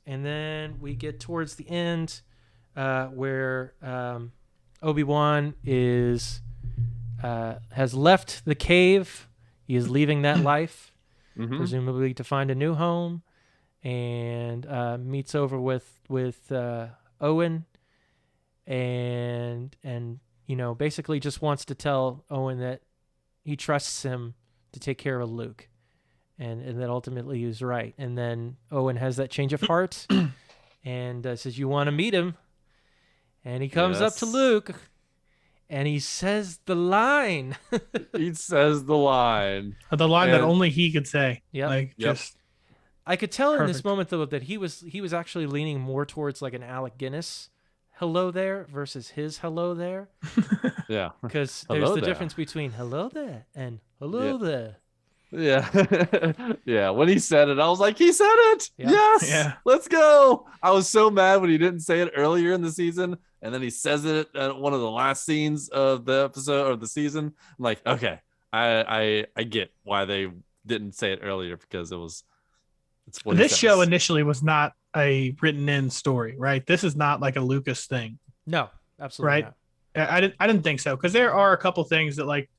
then we get towards the end where Obi-Wan has left the cave. He is leaving that life, presumably to find a new home, and meets over with Owen, and basically just wants to tell Owen that he trusts him to take care of Luke, and that ultimately he was right. And then Owen has that change of heart and says, "You want to meet him?" And he comes up to Luke. And he says the line. He says the line. The line that only he could say. Yeah. Just. I could tell in this moment though that he was actually leaning more towards like an Alec Guinness "hello there" versus his "hello there." Yeah. Because there's the difference between "hello there" and "hello there." Yeah. Yeah. When he said it, I was like, he said it. Yeah. Yes. Yeah. Let's go. I was so mad when he didn't say it earlier in the season. And then he says it at one of the last scenes of the episode or the season. I'm like, okay, I get why they didn't say it earlier, because it's what this show initially was not a written in story, right? This is not like a Lucas thing, No, absolutely right? not. I didn't think so, because there are a couple things that like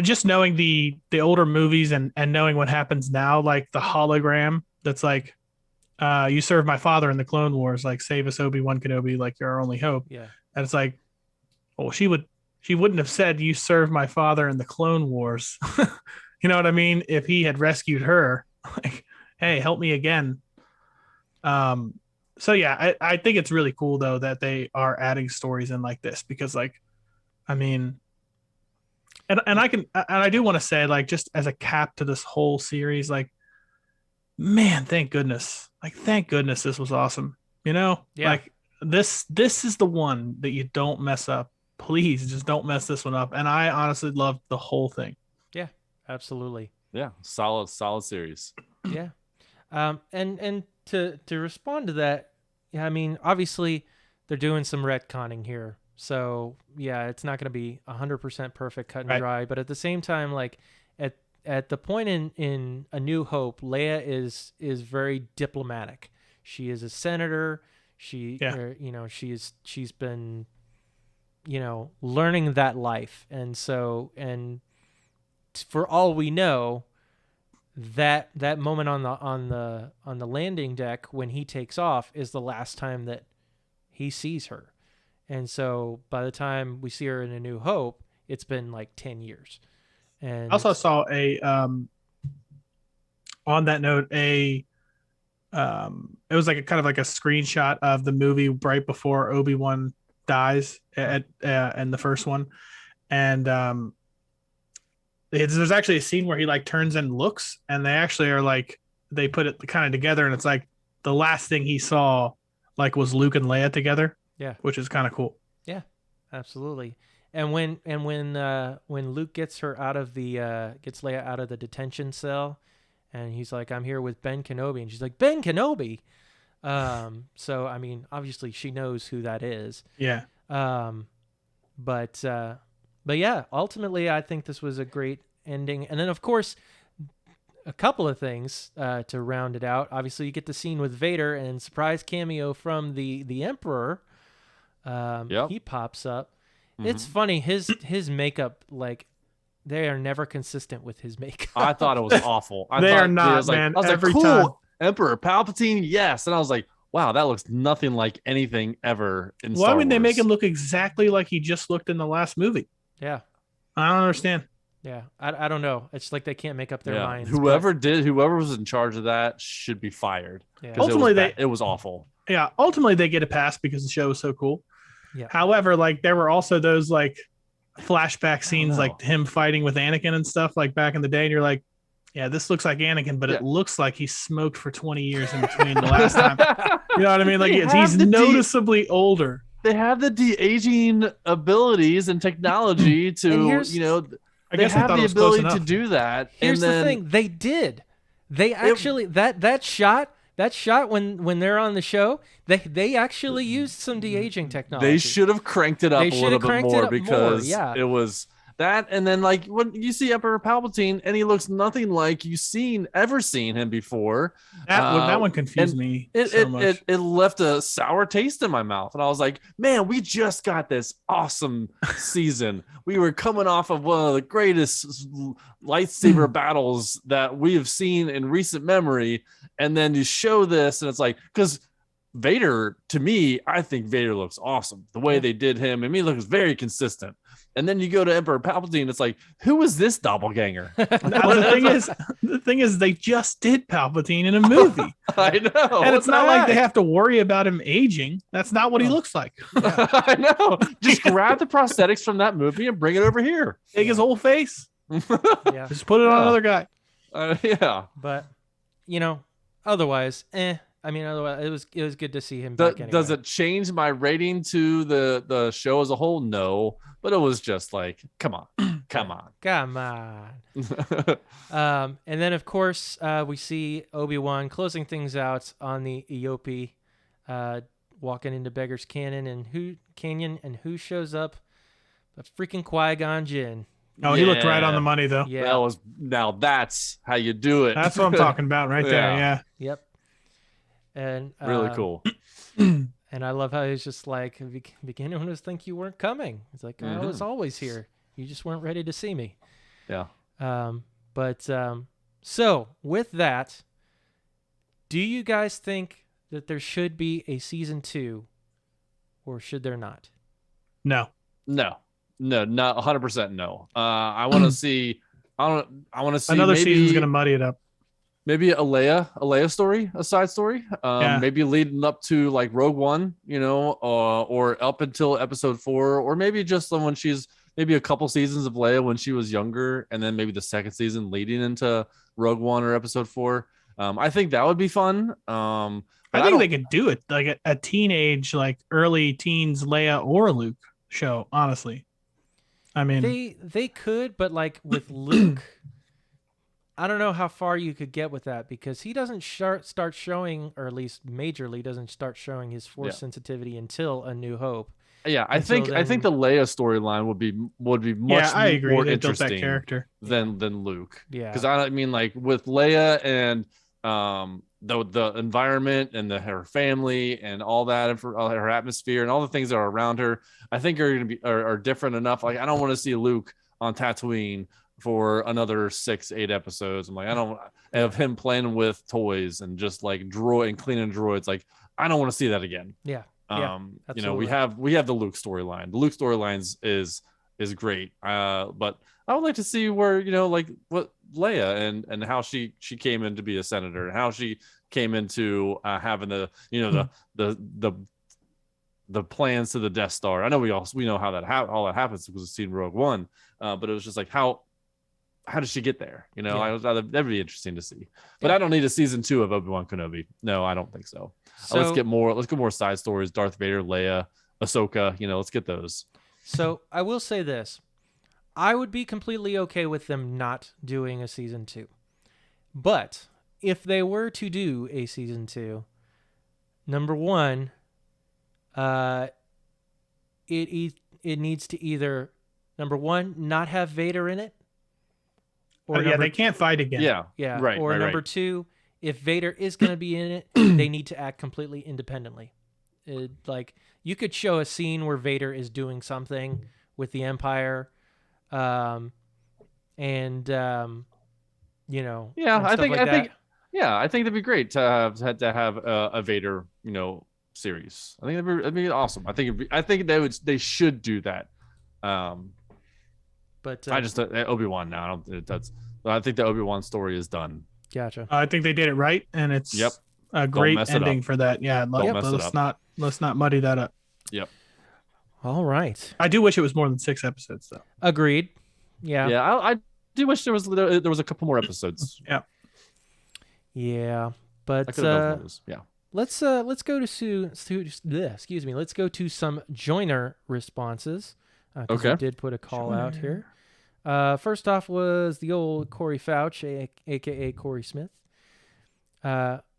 just knowing the older movies and knowing what happens now, like the hologram that's like you serve my father in the Clone Wars, like save us, Obi-Wan Kenobi, like you're our only hope. Yeah. And it's like, well, she wouldn't have said you serve my father in the Clone Wars. You know what I mean? If he had rescued her, like, hey, help me again. So yeah, I think it's really cool though that they are adding stories in like this, because like, I mean, and I do want to say, like, just as a cap to this whole series, like, man, thank goodness this was awesome. You know, Yeah. like this is the one that you don't mess up. Please just don't mess this one up. And I honestly loved the whole thing. Yeah, absolutely. Yeah, solid series. Yeah. And to respond to that, yeah, I mean, obviously they're doing some retconning here. So yeah, it's not going to be 100% perfect cut and Right. dry, but at the same time, like at the point in A New Hope, Leia is very diplomatic. She is a senator. She's been, learning that life. And so, for all we know, that moment on the landing deck when he takes off is the last time that he sees her. And so by the time we see her in A New Hope, it's been like 10 years. And I also saw on that note, it was like a kind of like a screenshot of the movie right before Obi-Wan dies in the first one. And there's actually a scene where he like turns and looks, and they actually are like, they put it kind of together, and it's like the last thing he saw like was Luke and Leia together. Yeah. Which is kind of cool. Yeah, absolutely. And when Luke gets Leia out of the detention cell, and he's like, "I'm here with Ben Kenobi," and she's like, "Ben Kenobi." So I mean, obviously she knows who that is. Yeah. But yeah, ultimately I think this was a great ending. And then of course, a couple of things to round it out. Obviously, you get the scene with Vader and surprise cameo from the Emperor. Yep. He pops up. Mm-hmm. It's funny, his makeup, like, they are never consistent with his makeup. I thought it was awful. They are not, man. I was Every like, cool, time. Emperor Palpatine, yes. And I was like, wow, that looks nothing like anything ever in Star Why would they Wars. make him look exactly like he just looked in the last movie? Yeah. I don't understand. Yeah, I don't know. It's like they can't make up their minds. Whoever was in charge of that should be fired. Yeah. Ultimately, it was awful. Yeah, ultimately they get a pass because the show is so cool. Yeah. However, like there were also those like flashback scenes, like him fighting with Anakin and stuff, like back in the day, and you're like, yeah, this looks like Anakin, but it looks like he smoked for 20 years in between the last time. You know what I mean? Like he's noticeably older. They have the de-aging abilities and technology to, I guess they have thought the it was close ability to enough. do that. Here's the thing: they did. They actually that shot when they're on the show, they actually used some de-aging technology. They should have cranked it up a little bit more because it was that. And then like when you see Emperor Palpatine and he looks nothing like you've ever seen him before. That one confused me so much. It left a sour taste in my mouth. And I was like, man, we just got this awesome season. We were coming off of one of the greatest lightsaber battles that we have seen in recent memory. And then you show this and it's like, because Vader, to me, I think Vader looks awesome. The way they did him, he looks very consistent. And then you go to Emperor Palpatine, it's like, who is this doppelganger? The thing is, they just did Palpatine in a movie. I know. And it's not like they have to worry about him aging. That's not what he looks like. I know. Just grab the prosthetics from that movie and bring it over here. Take his whole face. Yeah. Just put it on another guy. Yeah. But, otherwise, otherwise it was good to see him back anyway. Does it change my rating to the show as a whole? No, but it was just like, come on. And then of course we see Obi-Wan closing things out on the Eope, walking into Beggar's Canyon, and who shows up? But freaking Qui-Gon Jinn. Oh, he looked right on the money though. Yeah. Now that's how you do it. That's what I'm talking about right there. Yeah. Yep. And Really cool. And I love how he's just like, beginning to think you weren't coming. He's like, I was always here. You just weren't ready to see me. Yeah. So with that, do you guys think that there should be a season 2, or should there not? No, not 100% no. I want to see. I want to see another maybe, season's gonna muddy it up. Maybe a Leia story, a side story. Yeah. Maybe leading up to like Rogue One, or up until episode 4, or maybe just when she's maybe a couple seasons of Leia when she was younger, and then maybe the second season leading into Rogue One or episode 4. I think that would be fun. I think they could do it like a teenage, like early teens Leia or Luke show. Honestly, I mean, they could, but like with Luke, I don't know how far you could get with that, because he doesn't start showing, or at least majorly doesn't start showing his Force sensitivity until A New Hope. Yeah, I think the Leia storyline would be much I agree. more They built interesting that character than Luke. Yeah, because I mean, like with Leia and the environment and her family and all that, and for her atmosphere and all the things that are around her, I think are going to be are different enough. Like I don't want to see Luke on Tatooine for another 6-8 episodes. I'm like, I don't have him playing with toys and just like cleaning droids. Like I don't want to see that again. Yeah. We have the Luke storyline. The Luke storylines is great. But I would like to see where, like what Leia and how she came in to be a senator, and how she came into having the plans to the Death Star. I know we know how that all that happens because we've seen Rogue One, but it was just like how did she get there? That'd be interesting to see. But I don't need a season 2 of Obi-Wan Kenobi. No, I don't think so. Let's get more side stories. Darth Vader, Leia, Ahsoka. Let's get those. So I will say this: I would be completely okay with them not doing a season 2. But if they were to do a season 2, number one, it needs to either, number one, not have Vader in it. Or they can't fight again. Yeah. Right. Or number right. 2, if Vader is going to be in it, they need to act completely independently. Like you could show a scene where Vader is doing something with the Empire, Yeah, I think that'd be great to have a Vader, series. I think that'd be awesome. I think they should do that. But I just Obi-Wan now. I think the Obi-Wan story is done. Gotcha. I think they did it right, and it's a great ending for that. Yeah, let's not muddy that up. Yep. All right. I do wish it was more than 6 episodes, though. Agreed. Yeah. Yeah, I do wish there was a couple more episodes. Yeah. Yeah, but let's go to some joiner responses. Okay. I did put a call out here. First off was the old Corey Fouch, a.k.a. Corey Smith.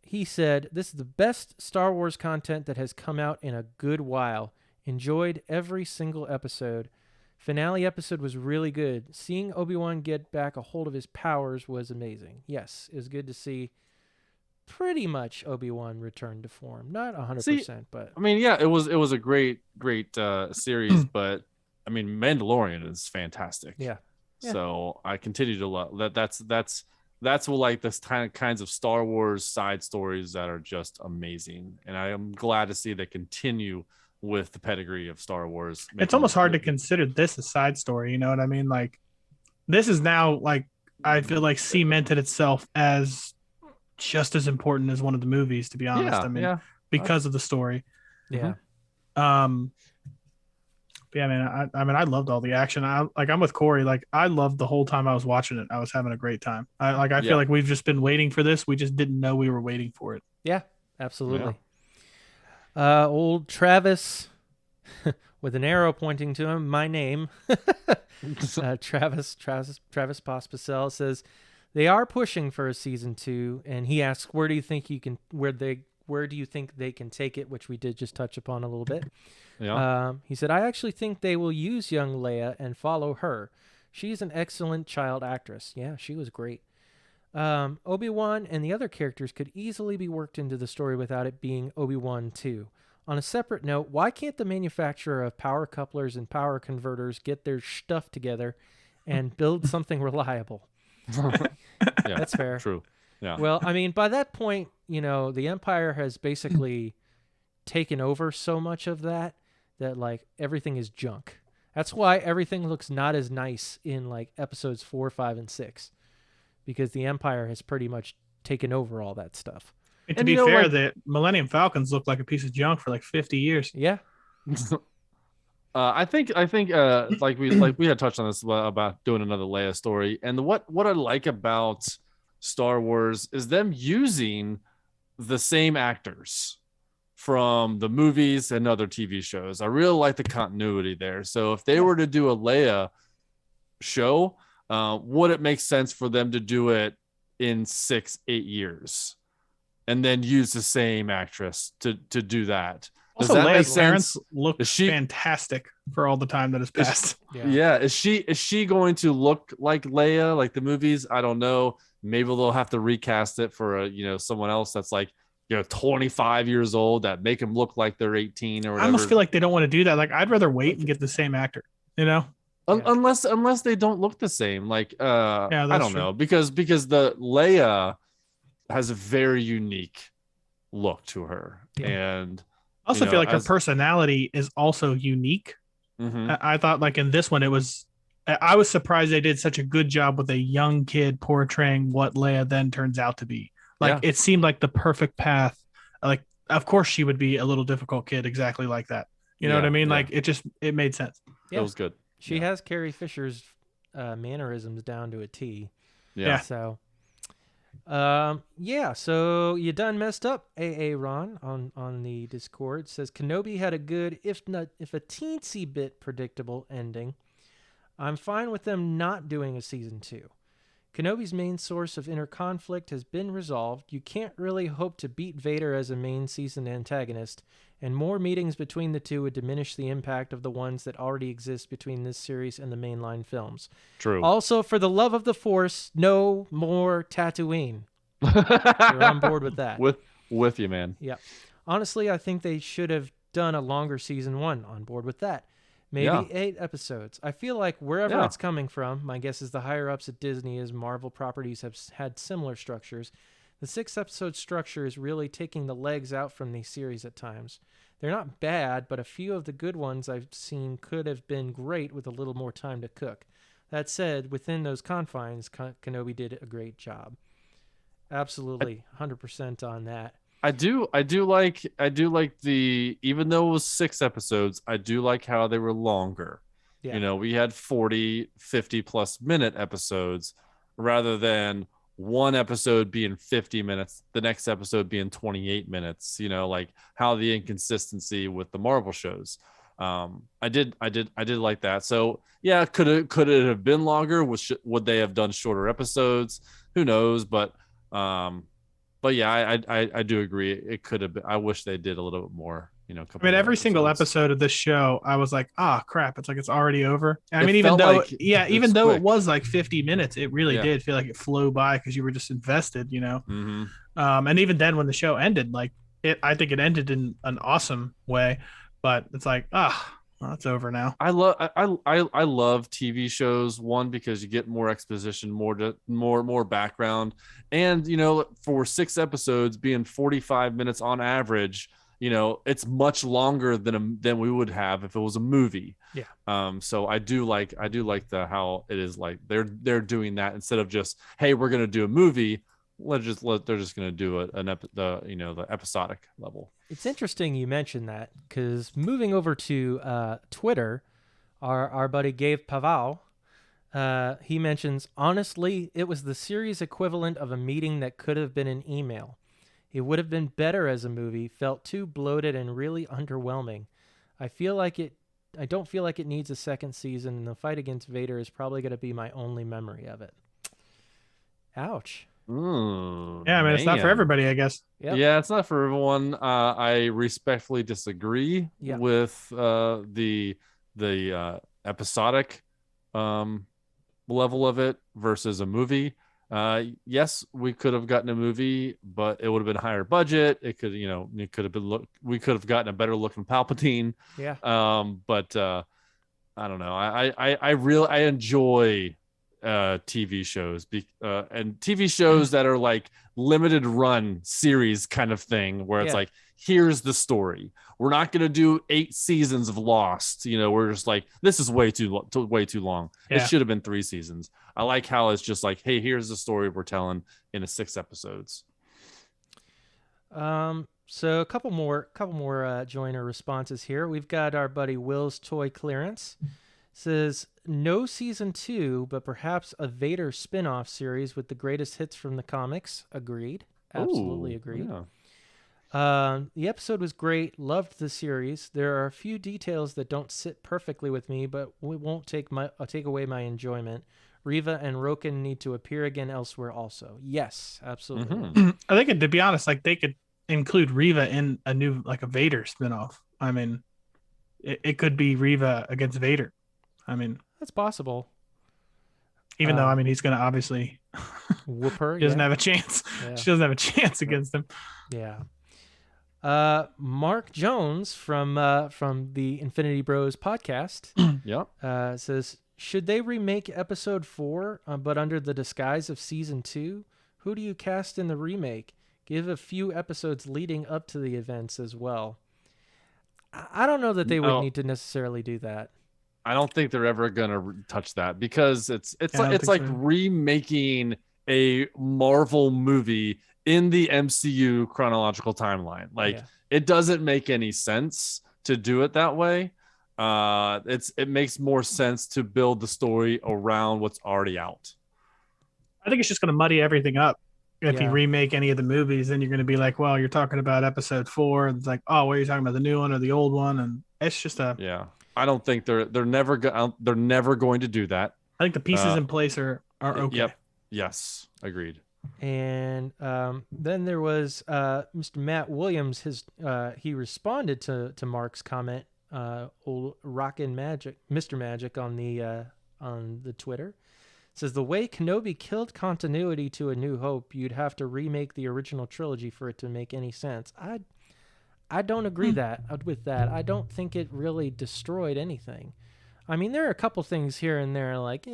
He said, "This is the best Star Wars content that has come out in a good while. Enjoyed every single episode. Finale episode was really good. Seeing Obi-Wan get back a hold of his powers was amazing. Yes, it was good to see pretty much Obi-Wan return to form. Not 100%, but... I mean, yeah, it was a great series, but I mean, Mandalorian is fantastic. Yeah. So I continue to love that. That's what, like this kinds of Star Wars side stories that are just amazing, and I am glad to see they continue with the pedigree of Star Wars. It's almost hard to consider this a side story. You know what I mean? Like this is now like I feel like cemented itself as just as important as one of the movies. To be honest, because of the story. Yeah. Yeah, man. I loved all the action. I'm with Corey. Like, I loved the whole time I was watching it. I was having a great time. I feel like we've just been waiting for this. We just didn't know we were waiting for it. Yeah, absolutely. Yeah. Old Travis, with an arrow pointing to him. My name, Travis Pospisil says they are pushing for a season 2, and he asks, where do you think they can take it? Which we did just touch upon a little bit. Yeah. He said, I actually think they will use young Leia and follow her. She's an excellent child actress. Yeah, she was great. Obi-Wan and the other characters could easily be worked into the story without it being Obi-Wan 2. On a separate note, why can't the manufacturer of power couplers and power converters get their stuff together and build something reliable? Yeah, That's fair. true. Yeah. Well, I mean, by that point, the Empire has basically taken over so much of that like everything is junk. That's why everything looks not as nice in like episodes 4, 5, and 6, because the Empire has pretty much taken over all that stuff. And to be fair, the Millennium Falcons looked like a piece of junk for like 50 years. Yeah. I think like we had touched on this about doing another Leia story, and what I like about Star Wars is them using the same actors from the movies and other TV shows. I really like the continuity there. So if they were to do a Leia show, would it make sense for them to do it in 6-8 years and then use the same actress to do that? Does Also, that make Leia's parents sense? look fantastic for all the time that has passed. Is she going to look like Leia, like the movies? I don't know. Maybe they'll have to recast it for someone else that's like 25 years old, that make them look like they're 18 or whatever. I almost feel like they don't want to do that. Like, I'd rather wait and get the same actor, unless they don't look the same. Like, I don't know, because the Leia has a very unique look to her, and I also feel like her personality is also unique. Mm-hmm. I thought, like, in this one, I was surprised they did such a good job with a young kid portraying what Leia then turns out to be. Like, it seemed like the perfect path. Like, of course she would be a little difficult kid, exactly like that. You know what I mean? Yeah. Like, it made sense. Yeah. It was good. She has Carrie Fisher's mannerisms down to a T. Yeah. So, so you done messed up, AA Ron on the Discord. Says Kenobi had a good, if a teensy bit predictable ending. I'm fine with them not doing a season 2. Kenobi's main source of inner conflict has been resolved. You can't really hope to beat Vader as a main season antagonist, and more meetings between the two would diminish the impact of the ones that already exist between this series and the mainline films. True. Also, for the love of the Force, no more Tatooine. You're on board with that. With you, man. Yep. Honestly, I think they should have done a longer season 1. On board with that. Maybe 8 episodes. I feel like wherever it's coming from, my guess is the higher-ups at Disney, as Marvel properties have had similar structures. The 6-episode structure is really taking the legs out from these series at times. They're not bad, but a few of the good ones I've seen could have been great with a little more time to cook. That said, within those confines, Kenobi did a great job. Absolutely, 100% on that. I do like the, even though it was 6 episodes, I do like how they were longer. Yeah. We had 40, 50 plus minute episodes rather than one episode being 50 minutes, the next episode being 28 minutes, like how the inconsistency with the Marvel shows. I did like that. So yeah, could it have been longer? Would they have done shorter episodes? Who knows? But yeah, I do agree. It could have been. I wish they did a little bit more. Every single episode of this show, I was like, crap! It's like it's already over. I mean, even though it was like 50 minutes, it really did feel like it flew by because you were just invested. Mm-hmm. And even then, when the show ended, I think it ended in an awesome way. But it's like, it's over now. I love TV shows, one, because you get more exposition, more background, and for 6 episodes being 45 minutes on average, it's much longer than we would have if it was a movie. Yeah. So I do like how it is, like they're doing that instead of just, hey, we're gonna do a movie. They're just gonna do the episodic level. It's interesting you mentioned that, because moving over to Twitter, our buddy Gabe Paval, he mentions, honestly, it was the series equivalent of a meeting that could have been an email. It would have been better as a movie, felt too bloated and really underwhelming. I don't feel like it needs a second season, and the fight against Vader is probably going to be my only memory of it. Ouch. It's not for everybody, I guess. Yep. Yeah, it's not for everyone. I respectfully disagree with the episodic level of it versus a movie. Yes, we could have gotten a movie, but it would have been higher budget. It could, it could have been we could have gotten a better looking Palpatine. Yeah. But I don't know. I enjoy TV shows and TV shows that are like limited run series kind of thing, where it's like, here's the story. We're not going to do 8 seasons of Lost. We're just like, this is way too long. Yeah. It should have been 3 seasons. I like how it's just like, hey, here's the story we're telling in 6 episodes. So a couple more joiner responses here. We've got our buddy Will's Toy Clearance. Says, no season 2, but perhaps a Vader spin-off series with the greatest hits from the comics. Agreed. Absolutely agreed. Yeah. The episode was great. Loved the series. There are a few details that don't sit perfectly with me, but we won't take away my enjoyment. Reva and Roken need to appear again elsewhere also. Yes, absolutely. Mm-hmm. I think, to be honest, like they could include Reva in a new, like a Vader spinoff. I mean, it could be Reva against Vader. I mean, that's possible. Even though, I mean, he's going to obviously whoop her. She doesn't have a chance. Yeah. She doesn't have a chance against him. Yeah. Mark Jones from the Infinity Bros podcast says, should they remake episode 4, but under the disguise of season 2? Who do you cast in the remake? Give a few episodes leading up to the events as well. I don't know that they would need to necessarily do that. I don't think they're ever gonna touch that, because it's like remaking a Marvel movie in the MCU chronological timeline. Like it doesn't make any sense to do it that way. It makes more sense to build the story around what's already out. I think it's just gonna muddy everything up. If you remake any of the movies, then you're going to be like, well, you're talking about episode 4. And it's like, oh, what are you talking about, the new one or the old one? And it's just I don't think they're never going to do that. I think the pieces in place are okay. Yep. Yes. Agreed. And then there was Mr. Matt Williams. He responded to Mark's comment, old Rockin' Magic, Mr. Magic on the Twitter. Says, the way Kenobi killed continuity to A New Hope, you'd have to remake the original trilogy for it to make any sense. I don't agree with that. I don't think it really destroyed anything. I mean, there are a couple things here and there like,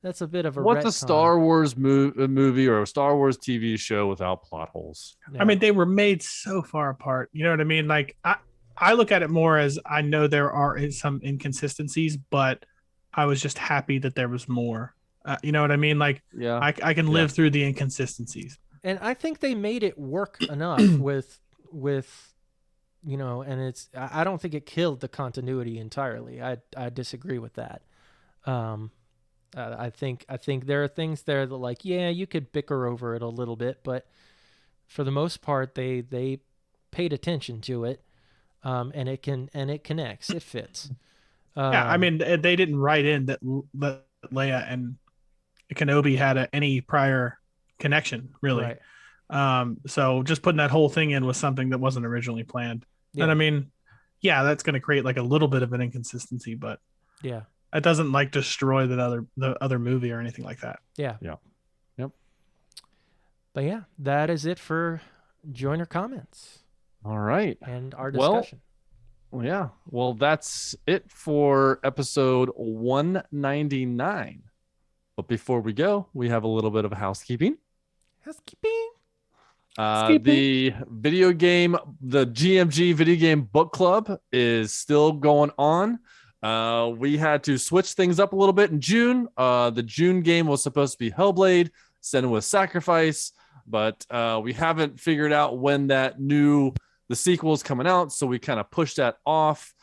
that's a bit of a What's a Star Wars movie or a Star Wars TV show without plot holes? Yeah. I mean, they were made so far apart. You know what I mean? Like, I look at it more as, I know there are some inconsistencies, but I was just happy that there was more. You know what I mean? Like, I can live through the inconsistencies. And I think they made it work enough with and I don't think it killed the continuity entirely. I disagree with that. I think there are things there that, like, you could bicker over it a little bit, but for the most part, they paid attention to it, and it connects, it fits. I mean, they didn't write in that Leia and Kenobi had any prior connection, really. Right. So just putting that whole thing in was something that wasn't originally planned. Yeah. And I mean, that's going to create like a little bit of an inconsistency, but it doesn't like destroy the other movie or anything like that. Yeah. Yep. But that is it for joiner comments. All right. And our discussion. Well, that's it for episode 199. But before we go, we have a little bit of housekeeping. The GMG Video Game Book Club is still going on. We had to switch things up a little bit in June. The June game was supposed to be Hellblade, Senua's Sacrifice, but we haven't figured out when the sequel is coming out, so we kind of pushed that off.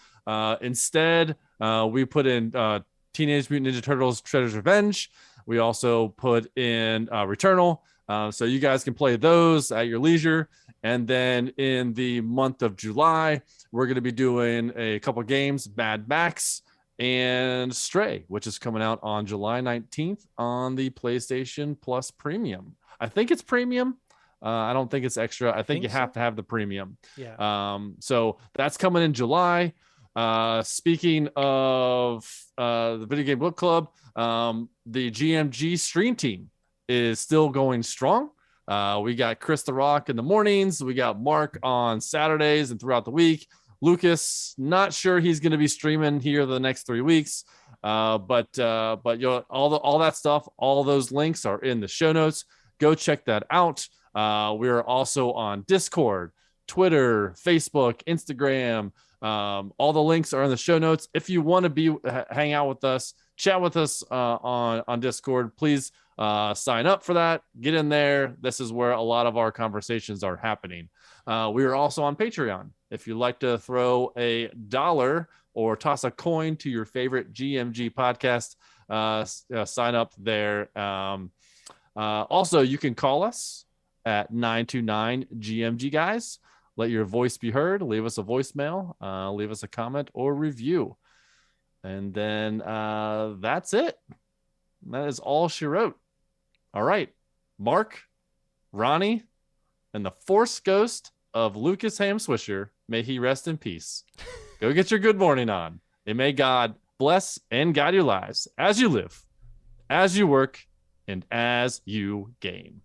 Instead, we put in Teenage Mutant Ninja Turtles Shredder's Revenge. We also put in Returnal, so you guys can play those at your leisure. And then in the month of July, we're going to be doing a couple games, Mad Max and Stray, which is coming out on July 19th on the PlayStation Plus Premium. I think it's Premium. I don't think it's extra. I think you have to have the Premium. Yeah. So that's coming in July. Speaking of the Video Game Book Club, the GMG Stream Team is still going strong. We got Chris the Rock in the mornings. We got Marc on Saturdays and throughout the week. Lucas, not sure he's going to be streaming here the next 3 weeks. But all that stuff, all those links are in the show notes. Go check that out. We're also on Discord, Twitter, Facebook, Instagram. All the links are in the show notes. If you want to hang out with us, chat with us on Discord, please sign up for that. Get in there. This is where a lot of our conversations are happening. We are also on Patreon. If you'd like to throw $1 or toss a coin to your favorite GMG podcast, sign up there. Also, you can call us at 929 GMG guys. Let your voice be heard. Leave us a voicemail. Leave us a comment or review. And then that's it. That is all she wrote. All right. Marc, Ronnie, and the Force Ghost of Lucas Ham Swisher, may he rest in peace. Go get your good morning on. And may God bless and guide your lives as you live, as you work, and as you game.